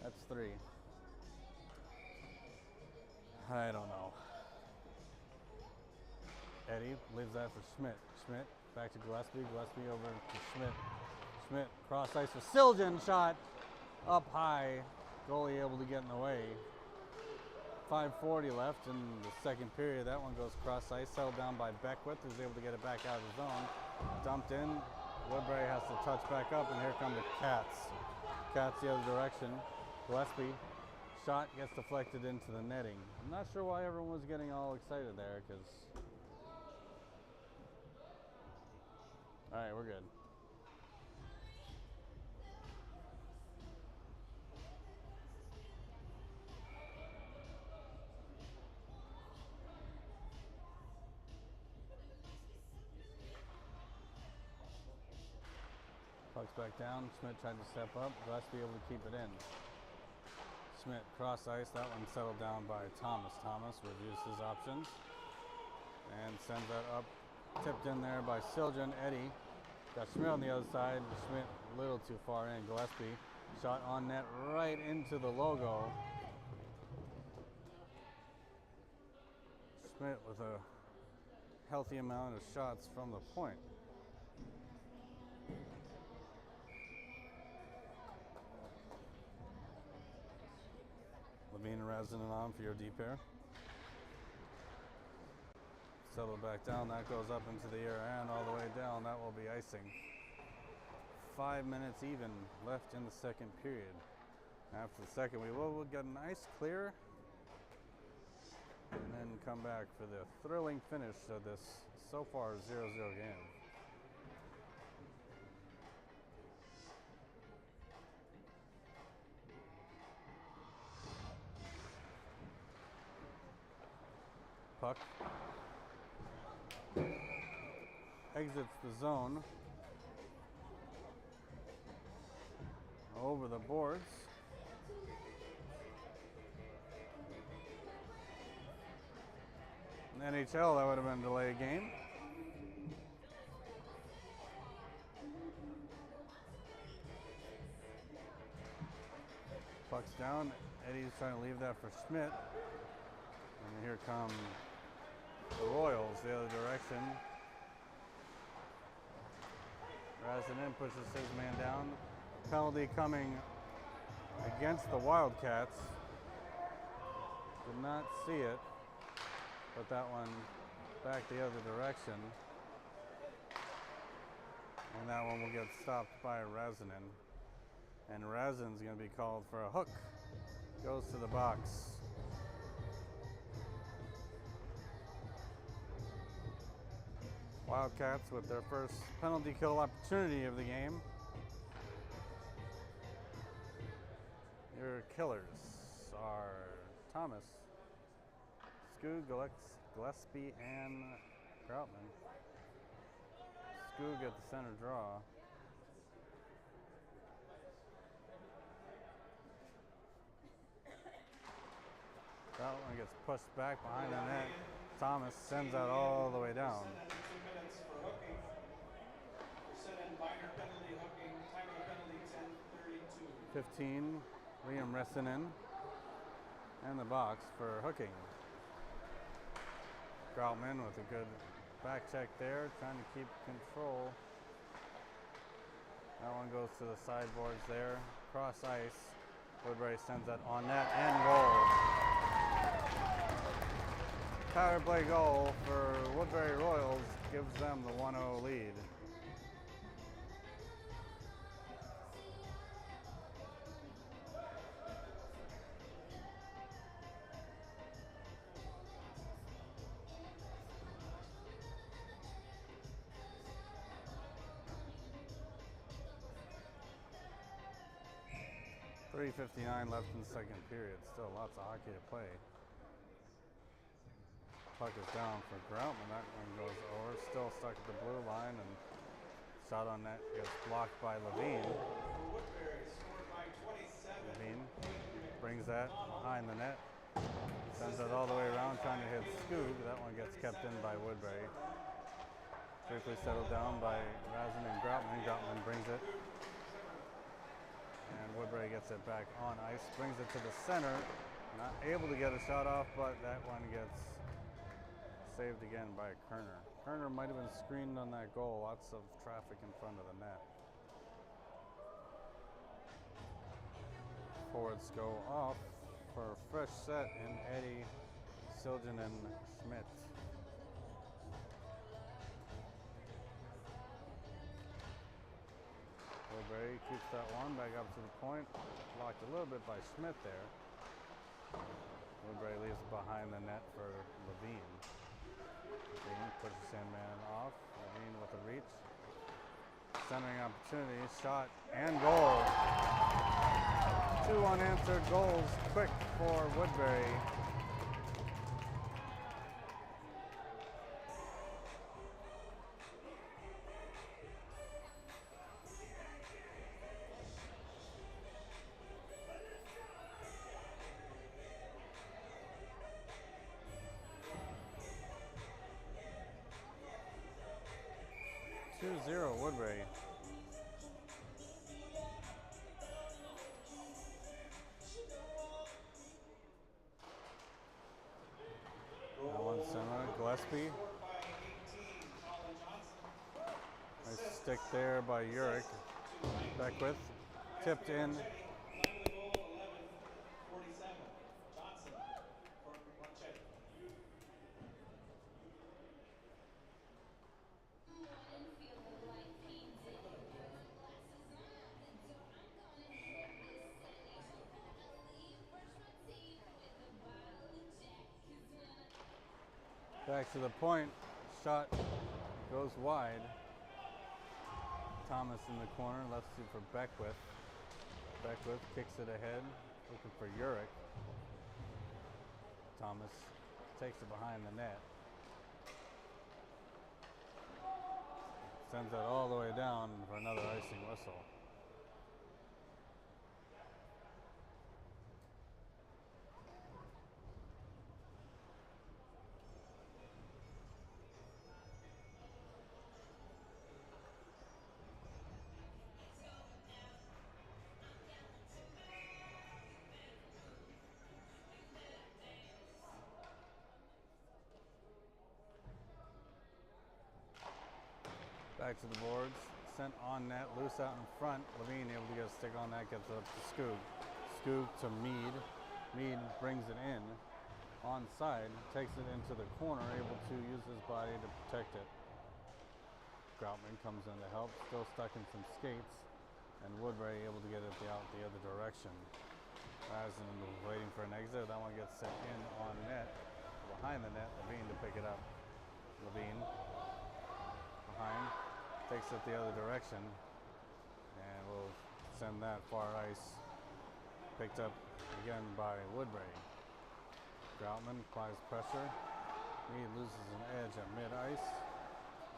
S3: that's 3.
S1: That's 3. I don't know. Eddie leaves that for Schmidt. Schmidt back to Gillespie. Gillespie over to Schmidt. Schmidt cross ice for Siljan. Shot up high. Goalie able to get in the way. 5:40 left in the second period. That one goes cross ice. Settled down by Beckwith, who's able to get it back out of the zone. Dumped in. Woodbury has to touch back up, and here come the Cats. Cats the other direction. Gillespie. Shot gets deflected into the netting. I'm not sure why everyone was getting all excited there, because All right, we're good. Puck's back down. Schmidt tried to step up. Gillespie able to keep it in. Schmidt cross ice. That one settled down by Thomas. Thomas reviews his options and sends that up. Tipped in there by Siljan. Eddie got Schmidt on the other side. Schmidt a little too far in. Gillespie shot on net right into the logo. Schmidt with a healthy amount of shots from the point. Levine and Razin on for your D pair. Settle back down. That goes up into the air and all the way down. That will be icing. 5 minutes even left in the second period. After the second, we'll get a nice clear and then come back for the thrilling finish of this so far 0-0 game. Puck exits the zone over the boards. In the NHL, that would have been a delayed game. Puck's down. Eddie's trying to leave that for Schmidt. And here come the Royals the other direction. Razin pushes his man down. Penalty coming against the Wildcats. Did not see it, but that one back the other direction. And that one will get stopped by Razin. And Razin's going to be called for a hook. Goes to the box. Wildcats with their first penalty kill opportunity of the game. Your killers are Thomas, Skoog, Gillespie, and Groutman. Skoog at the center draw. That one gets pushed back behind the net. Thomas sends that all the way down. 15, Liam Ressinen in the box for hooking. Groutman with a good back check there, trying to keep control. That one goes to the sideboards there. Cross ice. Woodbury sends that on net and goal. Power play goal for Woodbury Royals gives them the 1-0 lead. .359 left in the second period. Still lots of hockey to play. Puck is down for Groutman. That one goes over. Still stuck at the blue line, and shot on net gets blocked by Levine. Levine brings that behind the net. Sends it all the way around, trying to hit Skoog. That one gets kept in by Woodbury. Briefly settled down by Razin and Groutman. Groutman brings it. And Woodbury gets it back on ice, brings it to the center. Not able to get a shot off, but that one gets saved again by Kerner. Kerner might have been screened on that goal. Lots of traffic in front of the net. Forwards go off for a fresh set in Eddie, Siljan, and Schmidt. Woodbury keeps that one back up to the point. Blocked a little bit by Schmidt there. Woodbury leaves it behind the net for Levine. Levine pushes him man off. Levine with a reach. Centering opportunity, shot and goal. 2 unanswered goals quick for Woodbury. Woodbury. That one center, Gillespie. Nice stick there by Urick. Beckwith, tipped in. Back to the point, shot goes wide. Thomas in the corner, left suit for Beckwith. Beckwith kicks it ahead, looking for Urick. Thomas takes it behind the net. Sends it all the way down for another icing whistle. Back to the boards, sent on net, loose out in front. Levine able to get a stick on that, gets it up to Skoog. Skoog to Mead. Mead brings it in, onside, takes it into the corner, able to use his body to protect it. Groutman comes in to help, still stuck in some skates, and Woodbury able to get it out the other direction. Razen waiting for an exit, that one gets sent in on net, behind the net, Levine to pick it up. Levine, behind. Takes it the other direction, and we'll send that far ice. Picked up again by Woodbury. Groutman applies pressure. He loses an edge at mid-ice.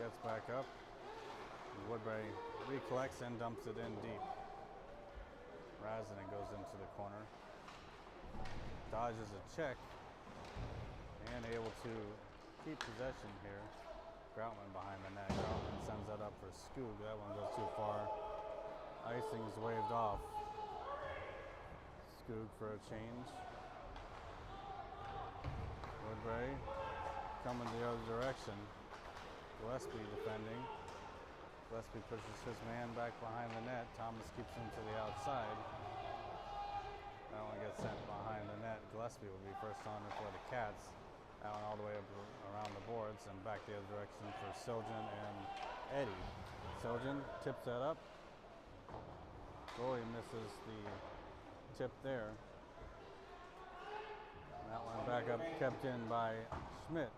S1: Gets back up. And Woodbury recollects and dumps it in deep. Razen goes into the corner. Dodges a check. And able to keep possession here. Groutman behind the net. Groutman sends that up for Skoog. That one goes too far. Icing is waved off. Skoog for a change. Woodbury coming the other direction. Gillespie defending. Gillespie pushes his man back behind the net. Thomas keeps him to the outside. That one gets sent behind the net. Gillespie will be first on it for the Cats. That one all the way up around the boards and back the other direction for Siljan and Eddie. Siljan tips that up. Goalie misses the tip there. And that one back up, kept in by Schmidt.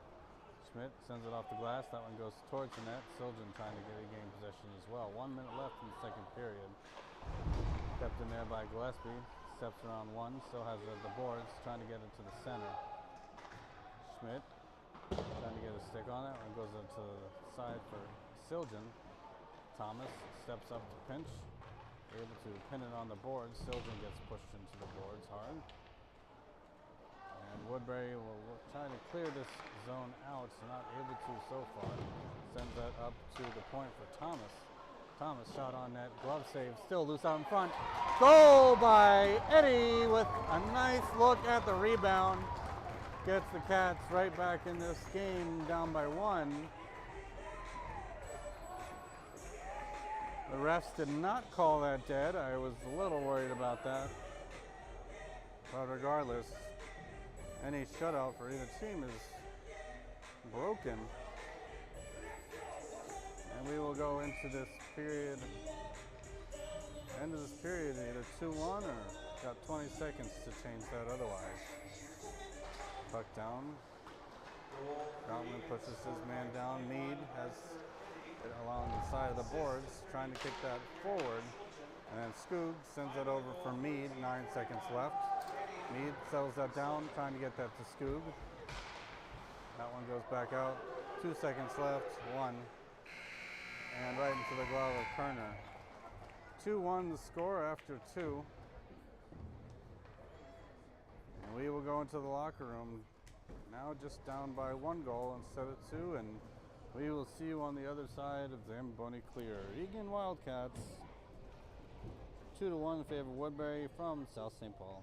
S1: Schmidt sends it off the glass. That one goes towards the net. Siljan trying to get a game possession as well. 1 minute left in the second period. Kept in there by Gillespie. Steps around one. Still has it at the boards. Trying to get it to the center. Schmidt trying to get a stick on it. One goes into the side for Siljan. Thomas steps up to pinch. Able to pin it on the boards. Siljan gets pushed into the boards hard. And Woodbury will try to clear this zone out. Not able to so far. Sends that up to the point for Thomas. Thomas shot on net. Glove save. Still loose out in front. Goal by Eddie with a nice look at the rebound. Gets the Cats right back in this game, down by 1. The refs did not call that dead. I was a little worried about that. But regardless, any shutout for either team is broken. And we will go into this period, end of this period, either 2-1 or got 20 seconds to change that otherwise. Puck down. Groutman pushes his man down. Mead has along the side of the boards, trying to kick that forward. And then Skoog sends it over for Mead, 9 seconds left. Mead settles that down, trying to get that to Skoog. That one goes back out. 2 seconds left, 1. And right into the glove of Kerner. 2-1 the score after 2. And we will go into the locker room now just down by 1 goal instead of 2. And we will see you on the other side of Zamboni Clear. Eagan Wildcats 2-1 in favor of Woodbury from South St. Paul.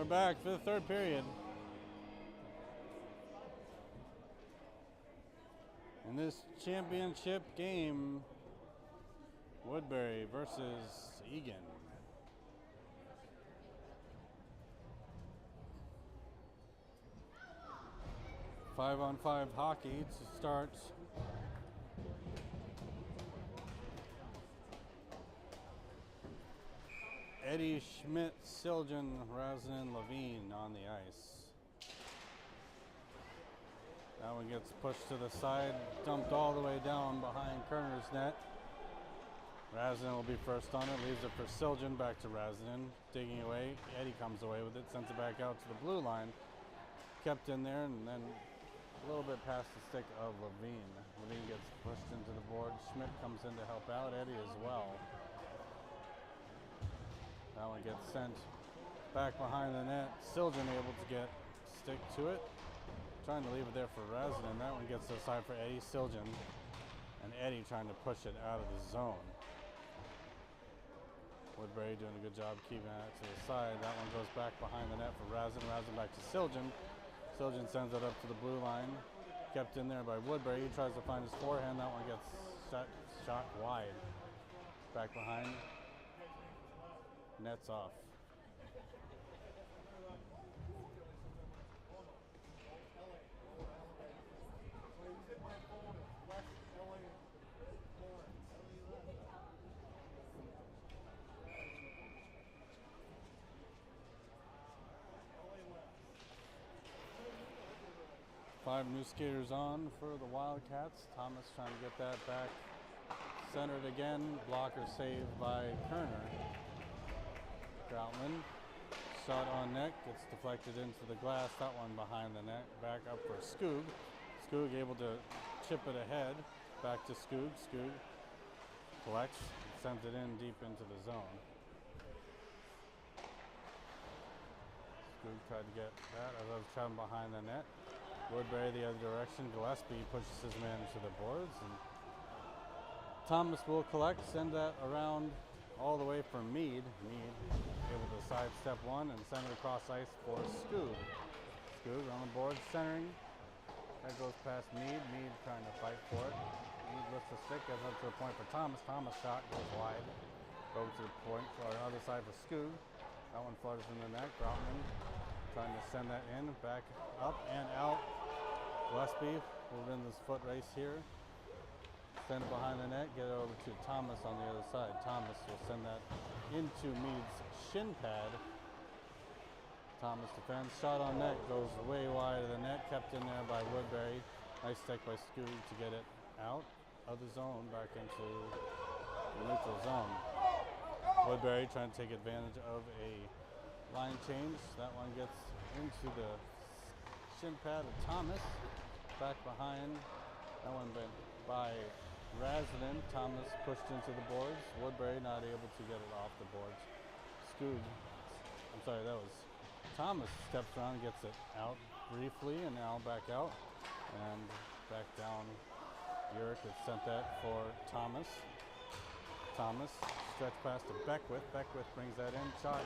S1: We're back for the third period. In this championship game, Woodbury versus Eagan. Five-on-five hockey to start. Eddie, Schmidt, Siljan, Razin, Levine on the ice. That one gets pushed to the side, dumped all the way down behind Kerner's net. Razin will be first on it, leaves it for Siljan, back to Razin, digging away. Eddie comes away with it, sends it back out to the blue line. Kept in there, and then a little bit past the stick of Levine. Levine gets pushed into the board. Schmidt comes in to help out, Eddie as well. That one gets sent back behind the net. Siljan able to get stick to it. Trying to leave it there for Razin, and that one gets to the side for Eddie. Siljan and Eddie trying to push it out of the zone. Woodbury doing a good job keeping it to the side. That one goes back behind the net for Razin. Razin back to Siljan. Siljan sends it up to the blue line. Kept in there by Woodbury. He tries to find his forehand. That one gets shot wide. Back behind. Nets off. Five new skaters on for the Wildcats. Thomas trying to get that back centered again. Blocker saved by Kerner. Troutman, shot on net, gets deflected into the glass. That one behind the net. Back up for Skoog. Skoog able to chip it ahead. Back to Skoog. Skoog collects, sends it in deep into the zone. Skoog tried to get that as I was trying behind the net. Woodbury the other direction. Gillespie pushes his man to the boards, and Thomas will collect, send that around all the way for Mead. Mead able to sidestep one and send it across ice for Skoog. Skoog on the board, centering. That goes past Mead. Mead trying to fight for it. Mead lifts the stick, gets up to the point for Thomas. Thomas shot goes wide. Over to the point for the other side for Skoog. That one flutters in the net. Groutman trying to send that in, back up and out. Gillespie will win this foot race here. Send it behind the net, get it over to Thomas on the other side. Thomas will send that into Mead's shin pad. Thomas defends, shot on net, goes way wide of the net, kept in there by Woodbury. Nice stick by Skoog to get it out of the zone, back into the neutral zone. Woodbury trying to take advantage of a line change. That one gets into the shin pad of Thomas. Back behind. That one by Razin. Thomas pushed into the boards. Woodbury not able to get it off the boards. Skoog, I'm sorry, that was Thomas steps around, gets it out briefly, and now back out and back down. Urick had sent that for Thomas. Thomas stretch pass to Beckwith. Beckwith brings that in. Shot,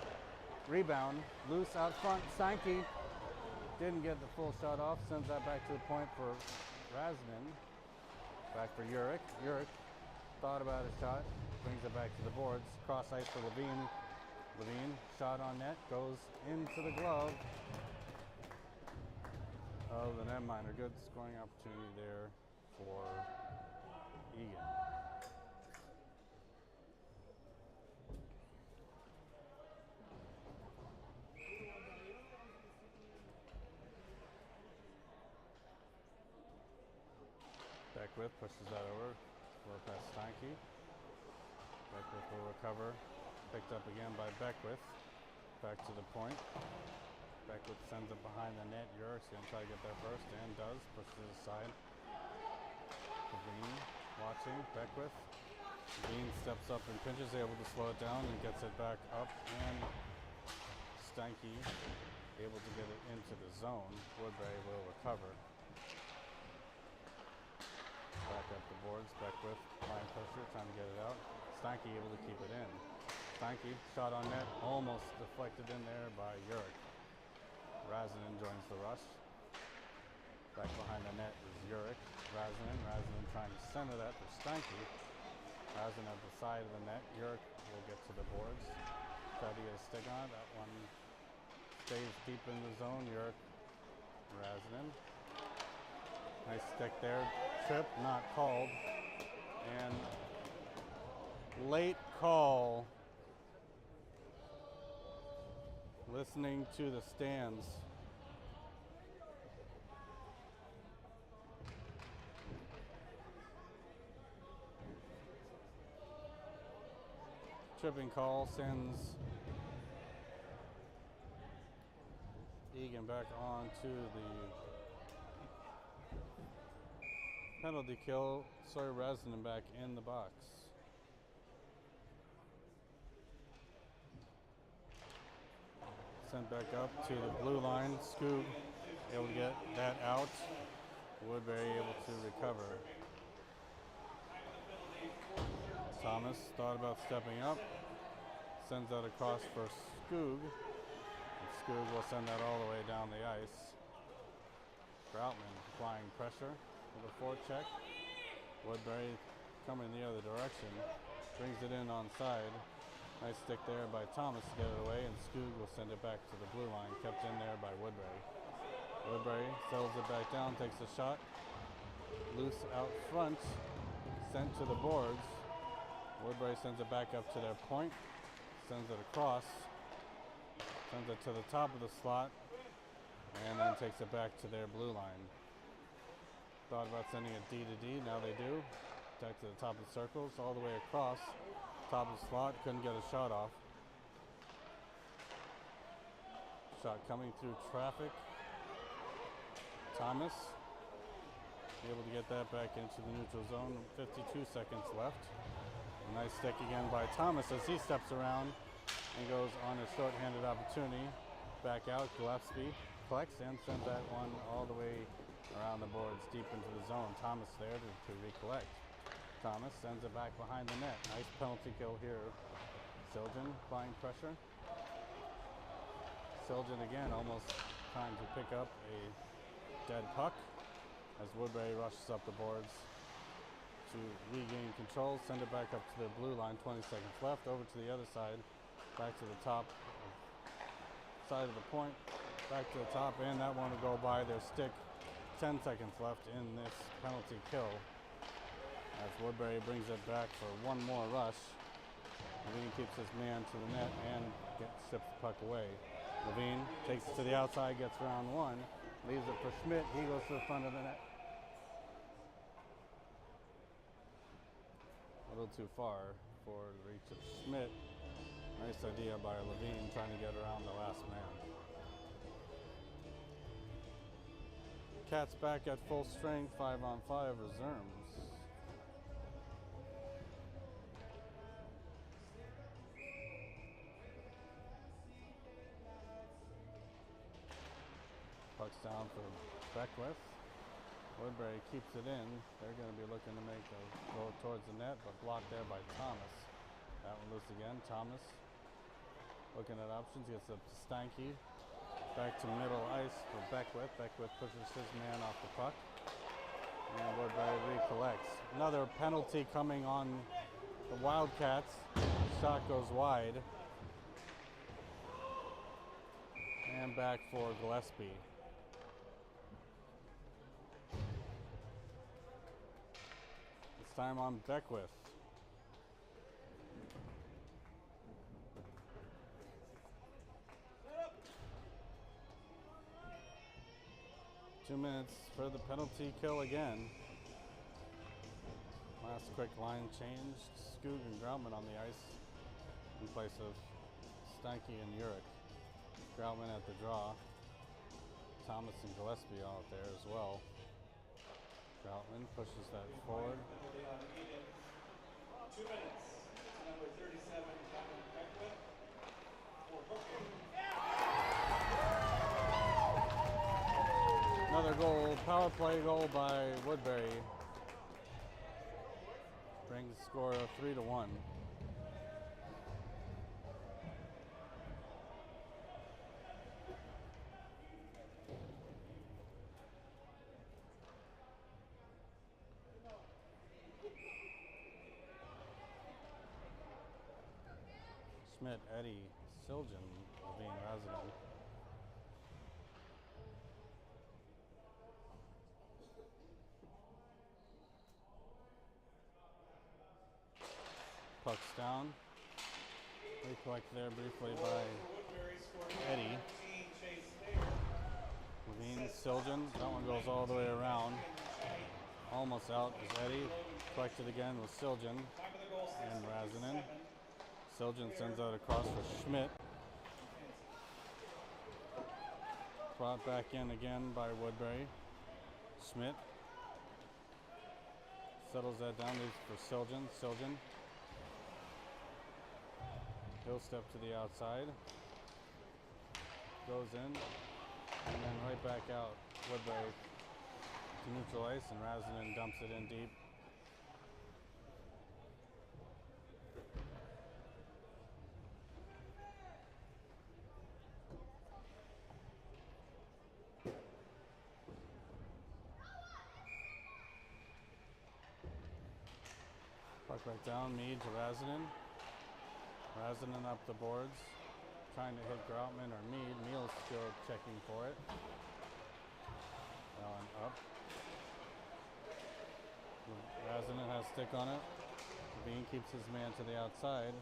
S1: rebound, loose out front. Sankey didn't get the full shot off. Sends that back to the point for Razin. Back for Urick. Urick thought about his shot, brings it back to the boards. Cross ice for Levine. Levine, shot on net, goes into the glove of the netminder. Good scoring opportunity there for Eagan. Beckwith pushes that over. Low past Steinke. Beckwith will recover. Picked up again by Beckwith. Back to the point. Beckwith sends it behind the net. Urick's going to try to get there first, and does. Pushes it aside. Levine watching. Beckwith. Levine steps up and pinches, able to slow it down and gets it back up. And Steinke able to get it into the zone. Woodbury will recover. Back up the boards. Beckwith, line pusher, trying to get it out. Steinke able to keep it in. Steinke, shot on net, almost deflected in there by Urick. Razanen joins the rush. Back behind the net is Uric. Razanen trying to center that for Stanky. Razanen at the side of the net. Uric will get to the boards. Try to get a stick on it. That one stays deep in the zone. Uric, Razanen. Nice stick there. Trip, not called. And late call. Listening to the stands. Tripping call sends Eagan back on to the penalty kill. Sawyer Razanen back in the box. Sent back up to the blue line. Scoop able to get that out. Woodbury able to recover. Thomas thought about stepping up. Sends that across for Skoog. And Skoog will send that all the way down the ice. Groutman applying pressure with a forecheck. Woodbury coming the other direction. Brings it in on side. Nice stick there by Thomas to get it away, and Skoog will send it back to the blue line. Kept in there by Woodbury. Woodbury settles it back down, takes a shot. Loose out front. Sent to the boards. Woodbury sends it back up to their point. Sends it across. Sends it to the top of the slot. And then takes it back to their blue line. Thought about sending it D to D. Now they do. Back to the top of the circles. All the way across. Top of the slot. Couldn't get a shot off. Shot coming through traffic. Thomas. Able to get that back into the neutral zone. 52 seconds left. A nice stick again by Thomas as he steps around and goes on a short-handed opportunity. Back out, Gillespie collects and sends that one all the way around the boards deep into the zone. Thomas there to recollect. Thomas sends it back behind the net. Nice penalty kill here. Siljan applying pressure. Siljan again almost trying to pick up a dead puck as Woodbury rushes up the boards to regain control, send it back up to the blue line, 20 seconds left, over to the other side, back to the top side of the point, back to the top, and that one will go by their stick. 10 seconds left in this penalty kill as Woodbury brings it back for one more rush. Levine keeps his man to the net and ships the puck away. Levine takes it to the outside, gets round one, leaves it for Schmidt. He goes to the front of the net. A little too far for the reach of Schmidt. Nice idea by Levine trying to get around the last man. Cats back at full strength, 5-on-5 resumes. Puck's down for Beckwith. Woodbury keeps it in. They're going to be looking to make a go towards the net, but blocked there by Thomas. That one loose again. Thomas looking at options. Gets up to Stanky. Back to middle ice for Beckwith. Beckwith pushes his man off the puck. And Woodbury recollects. Another penalty coming on the Wildcats. Shot goes wide. And back for Gillespie. Time on Beckwith. Two minutes for the penalty kill again. Last quick line change. Skoog and Groutman on the ice in place of Stanky and Uric. Groutman at the draw. Thomas and Gillespie out there as well. Groutman pushes that forward.
S2: 2 minutes. Number 37, Beckwith. For hooking.
S1: Another goal, power play goal by Woodbury. Brings the score of 3-1. Schmidt, Eddie, Siljan, Levine, Razin. Puck's down. Recollect there briefly by Eddie. Levine, Siljan. That one goes all the way around. Almost out is Eddie. Collected again with Siljan and Razinen. Siljan sends out across for Schmidt. Brought back in again by Woodbury. Schmidt settles that down, leaves for Siljan. Siljan. He'll step to the outside. Goes in. And then right back out. Woodbury to neutral ice, and Razinen dumps it in deep. Puck back down, Mead to Razinen. Razinen up the boards, trying to hit Groutman or Mead. Mead's still checking for it. That one up. Razinen has stick on it. Bean keeps his man to the outside.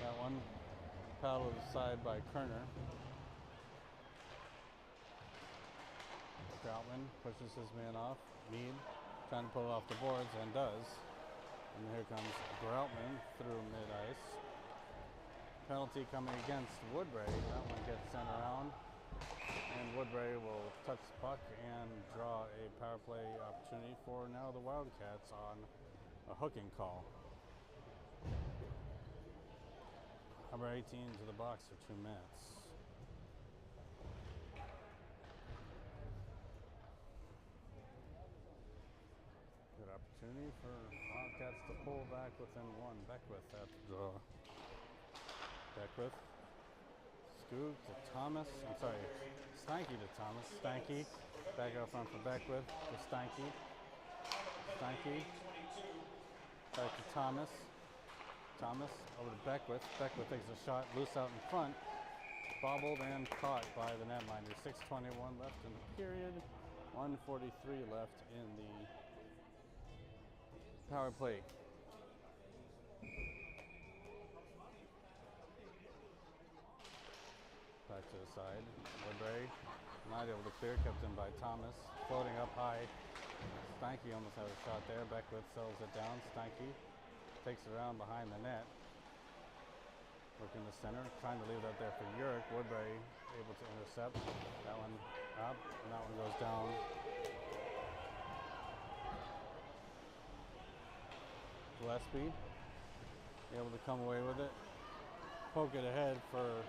S1: That one paddled aside by Kerner. Groutman pushes his man off. Mead trying to pull it off the boards, and does. And here comes Groutman through mid-ice. Penalty coming against Woodbury. That one gets sent around. And Woodbury will touch the puck and draw a power play opportunity for now the Wildcats on a hooking call. Number 18 to the box for 2 minutes. Good opportunity for Wildcats to pull back within 1. Beckwith at the draw. Beckwith. Scoog to Thomas. I'm sorry, Steinke to Thomas. Steinke back out front for Beckwith to Steinke. Steinke back to Thomas. Thomas over to Beckwith. Beckwith takes a shot loose out in front. Bobbled and caught by the netminder. 6:21 left in the period. 1:43 left in the power play. Back to the side. Woodbury not able to clear, kept in by Thomas. Floating up high. Steinke almost had a shot there. Beckwith settles it down. Steinke takes it around behind the net. Working the center, trying to leave that there for Urick. Woodbury able to intercept. That one up, and that one goes down. Gillespie able to come away with it. Poke it ahead for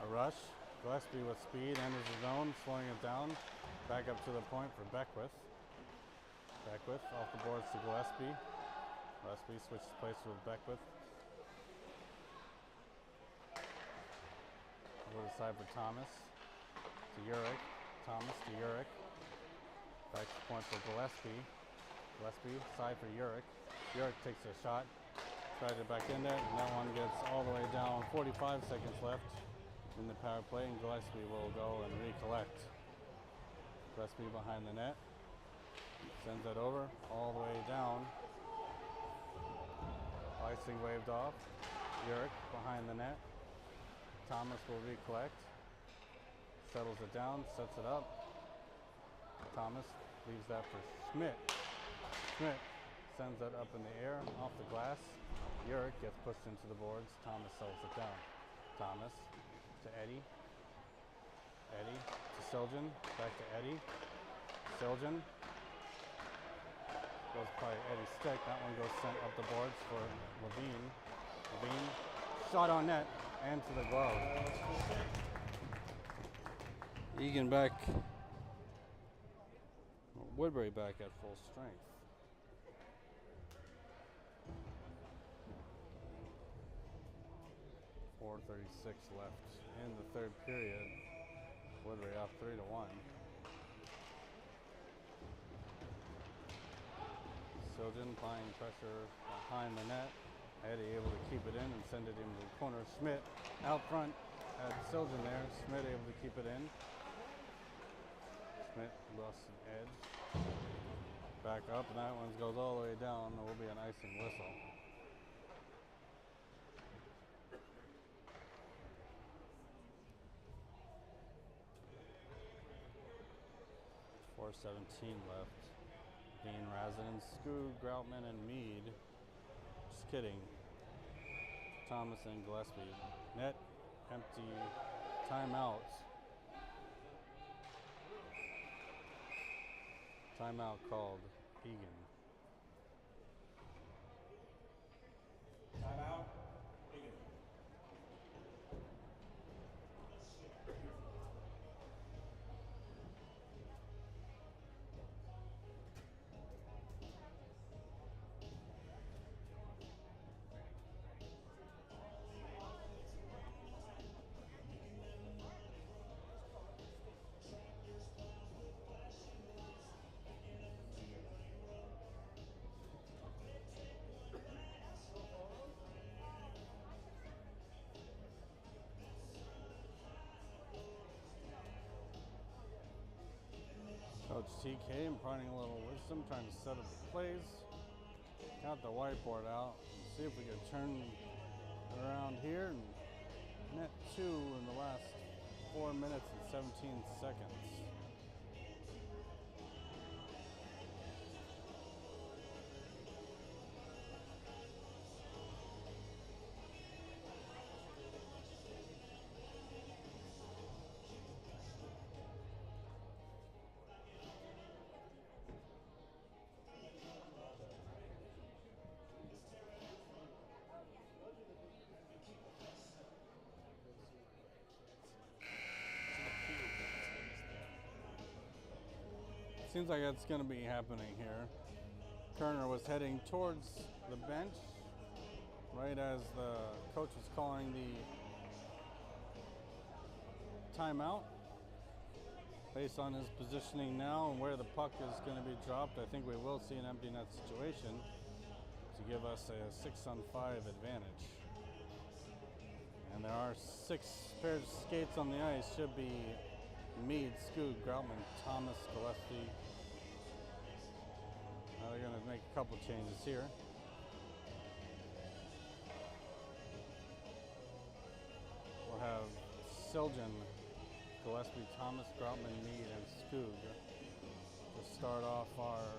S1: a rush. Gillespie with speed, enters the zone, slowing it down. Back up to the point for Beckwith. Beckwith off the boards to Gillespie. Gillespie switches places with Beckwith. Over the side for Thomas. To Urick. Thomas to Urick. Back to the point for Gillespie. Gillespie, side for Urick. Urick takes a shot. Tried it back in there, and that one gets all the way down. 45 seconds left in the power play, and Gillespie will go and recollect. Gillespie behind the net. Sends it over, all the way down. Icing waved off. Urick behind the net. Thomas will recollect. Settles it down, sets it up. Thomas leaves that for Schmidt. Schmidt sends that up in the air, off the glass. Urick gets pushed into the boards. Thomas settles it down. Thomas to Eddie. Eddie to Siljan. Back to Eddie. Siljan. Goes by Eddie's stick. That one goes sent up the boards for Levine. Levine. Shot on net and to the glove. Eagan back. Woodbury back at full strength. .436 left in the third period. Woodbury up 3-1. Siljan applying pressure behind the net. Eddie able to keep it in and send it into the corner. Schmidt out front at Siljan there. Schmidt able to keep it in. Schmidt lost an edge. Back up, and that one goes all the way down. There will be an icing whistle. .417 left. Dean, Razin, Skoog, Groutman, and Mead. Just kidding. Thomas and Gillespie. Net empty. Timeout. Timeout called. Eagan.
S2: Timeout. Eagan.
S1: Coach TK imparting a little wisdom, trying to set up the plays. Got the whiteboard out. See if we can turn around here and net 2 in the last 4 minutes and 17 seconds. Seems like that's going to be happening here. Kerner was heading towards the bench right as the coach was calling the timeout. Based on his positioning now and where the puck is going to be dropped, I think we will see an empty net situation to give us a 6-on-5 advantage. And there are 6 pairs of skates on the ice. Should be Mead, Skoog, Groutman, Thomas, Gillespie. Now they're going to make a couple changes here. We'll have Siljan, Gillespie, Thomas, Groutman, Mead, and Skoog to start off our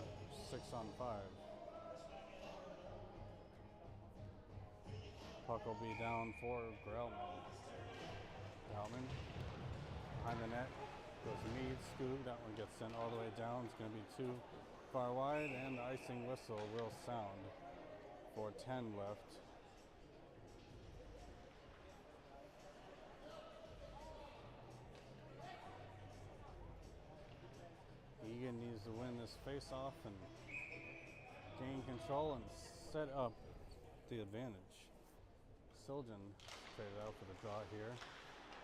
S1: 6-on-5. Puck will be down for Groutman. Groutman behind the net goes Mead, Skoog. That one gets sent all the way down. It's going to be too far wide, and the icing whistle will sound for 10 left. Eagan needs to win this face-off and gain control and set up the advantage. Siljan traded out for the draw here.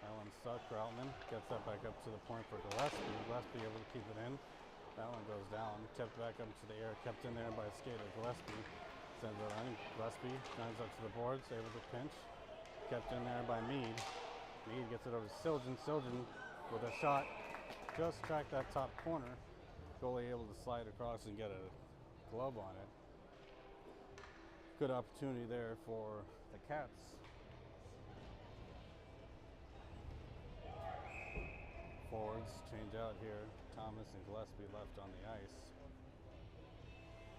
S1: That one stuck. Groutman gets that back up to the point for Gillespie. Gillespie able to keep it in. That one goes down. Tipped back up to the air. Kept in there by a skater. Gillespie sends it on. Gillespie drives up to the boards. Able to pinch. Kept in there by Mead. Mead gets it over to Siljan. Siljan with a shot. Just tracked that top corner. Goalie able to slide across and get a glove on it. Good opportunity there for the Cats. Forwards change out here. Thomas and Gillespie left on the ice.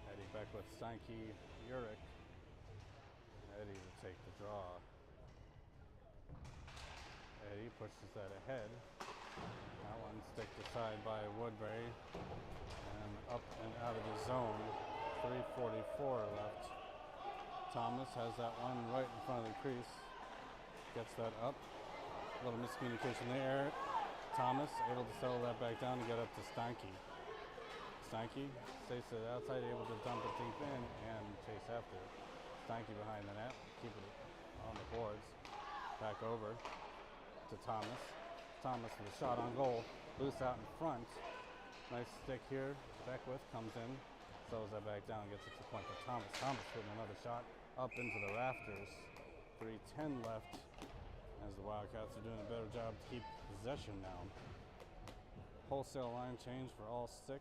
S1: Eddie back with Steinke, Urich. Eddie to take the draw. Eddie pushes that ahead. That one sticked aside by Woodbury. And up and out of the zone. 3:44 left. Thomas has that one right in front of the crease. Gets that up. A little miscommunication there. Thomas able to settle that back down and get up to Steinke. Steinke stays to the outside, able to dump it deep in and chase after it. Steinke behind the net, keeping it on the boards. Back over to Thomas. Thomas with a shot on goal. Loose out in front. Nice stick here. Beckwith comes in. Slows that back down, gets it to the point for Thomas. Thomas hitting another shot up into the rafters. 3:10 left as the Wildcats are doing a better job to keep possession now. Wholesale line change for all 6.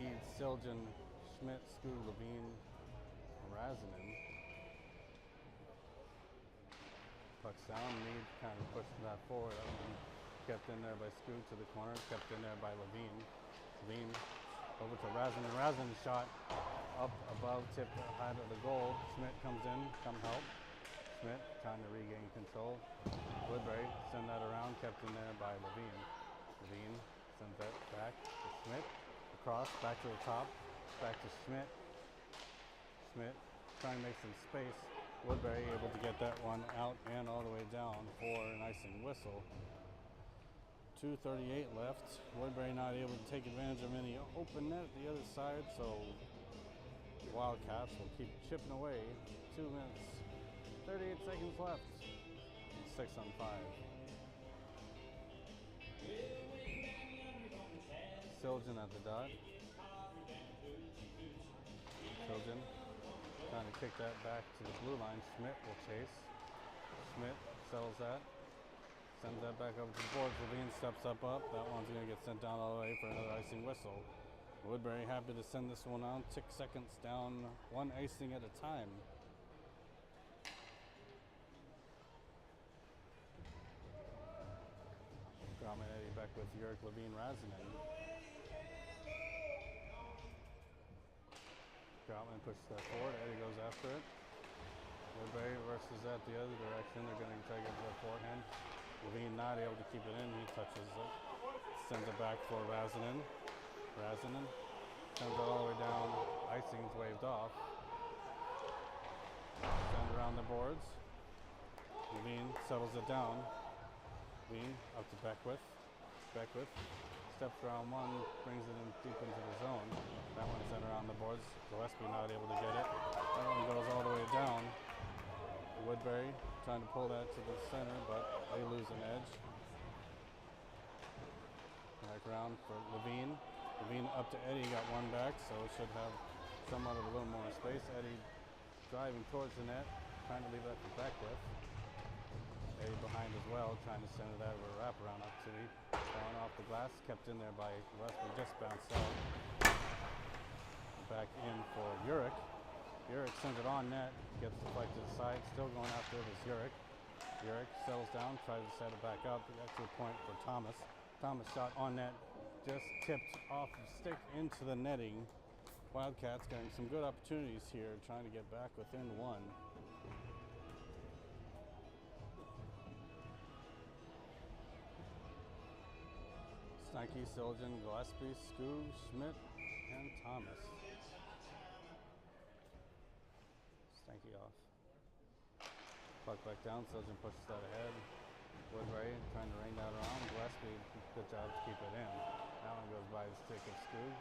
S1: Need Siljan, Schmidt, Skoog, Levine, Razinen. Puck's down, Mead kind of pushing that forward. Kept in there by Skoog to the corner, kept in there by Levine. Levine over to Razinen. Razinen shot up above, tip high to the goal. Schmidt comes in, come help. Schmidt trying to regain control. Woodbury send that around, kept in there by Levine. Levine sends that back to Schmidt. Across, back to the top, back to Schmidt. Schmidt trying to make some space. Woodbury able to get that one out and all the way down for an icing whistle. 2:38 left. Woodbury not able to take advantage of any open net at the other side, so Wildcats will keep chipping away. 2 minutes, 38 seconds left. 6 on 5. Siljan at the dot. Siljan trying to kick that back to the blue line. Schmidt will chase. Schmidt settles that. Sends that back over to the boards. Levine steps up. That one's going to get sent down all the way for another icing whistle. Woodbury happy to send this one out. 6 seconds down, 1 icing at a time. Grauman, Eddie back with Jurek, Levine, Razinen. Grauman pushes that forward. Eddie goes after it. Woodbury versus that the other direction. They're going to try to get to the forehand. Levine not able to keep it in. He touches it. Sends it back for Razinen. Razinen sends it all the way down. Icing's waved off. Send around the boards. Levine settles it down. Levine up to Beckwith. Beckwith steps around one, brings it in deep into the zone. That one sent around the boards. Gillespie not able to get it. That one goes all the way down. Woodbury trying to pull that to the center, but they lose an edge. Back around for Levine. Levine up to Eddie, got one back, so should have somewhat of a little more space. Eddie driving towards the net, trying to leave that to Beckwith. Eddie behind as well, trying to center that with a wraparound opportunity. Down off the glass, kept in there by Gillespie, just bounced out. Back in for Jurek. Jurek sends it on net, gets the fight to the side, still going after it is Jurek. Jurek settles down, tries to set it back up, that's a point for Thomas. Thomas shot on net, just tipped off the stick into the netting. Wildcats getting some good opportunities here, trying to get back within 1. Steinke, Siljan, Gillespie, Skoog, Schmidt, and Thomas. Steinke off. Puck back down, Siljan pushes that ahead. Woodbury trying to rain that around. Gillespie, good job to keep it in. That one goes by the stick of Skoog.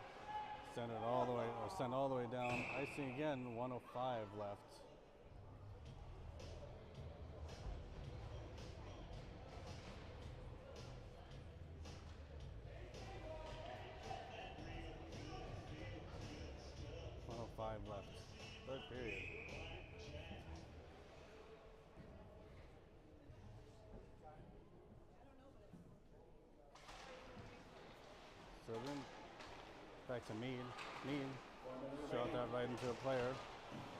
S1: Send it all the way, or send all the way down. Icing again, 1:05 left. Left. Third period. Silvan back to Mead. Mead shot that right into a player.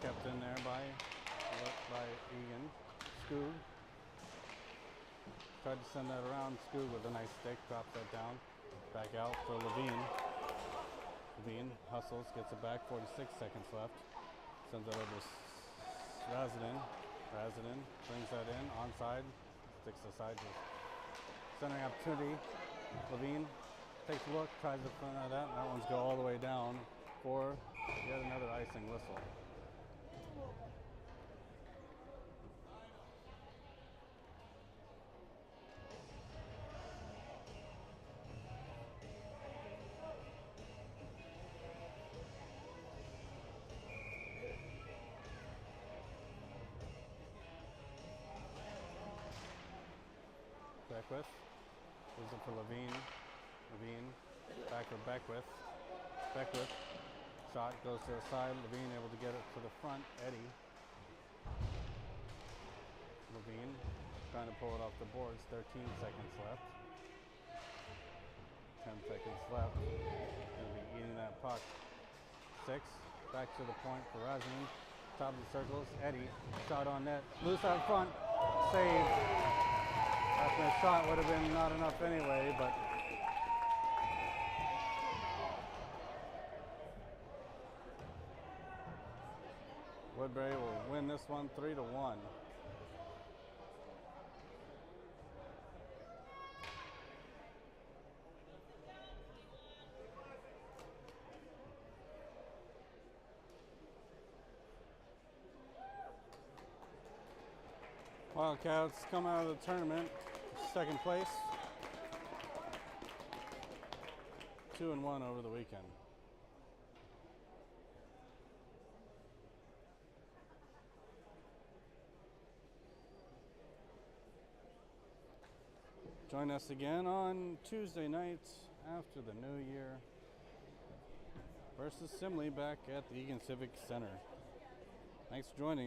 S1: Kept in there by Eagan. Skoog tried to send that around. Skoog with a nice stick, drops that down. Back out for Levine. Levine hustles, gets it back, 46 seconds left. Sends it over to Razinen. Razinen brings that in, onside, sticks aside to centering opportunity. Levine takes a look, tries to front of that, and that one's go all the way down for yet another icing whistle. Beckwith. Gives it for Levine. for Beckwith. Beckwith. Shot goes to the side. Levine able to get it to the front. Eddie. Levine trying to pull it off the boards. 13 seconds left. 10 seconds left. Gonna be eating that puck. 6. Back to the point for Razin. Top of the circles. Eddie. Shot on net. Loose out front. Saved. After a shot would have been not enough anyway, but Woodbury will win this one 3-1. Wildcats come out of the tournament, second place, 2-1 over the weekend. Join us again on Tuesday night after the new year versus Simley back at the Eagan Civic Center. Thanks for joining.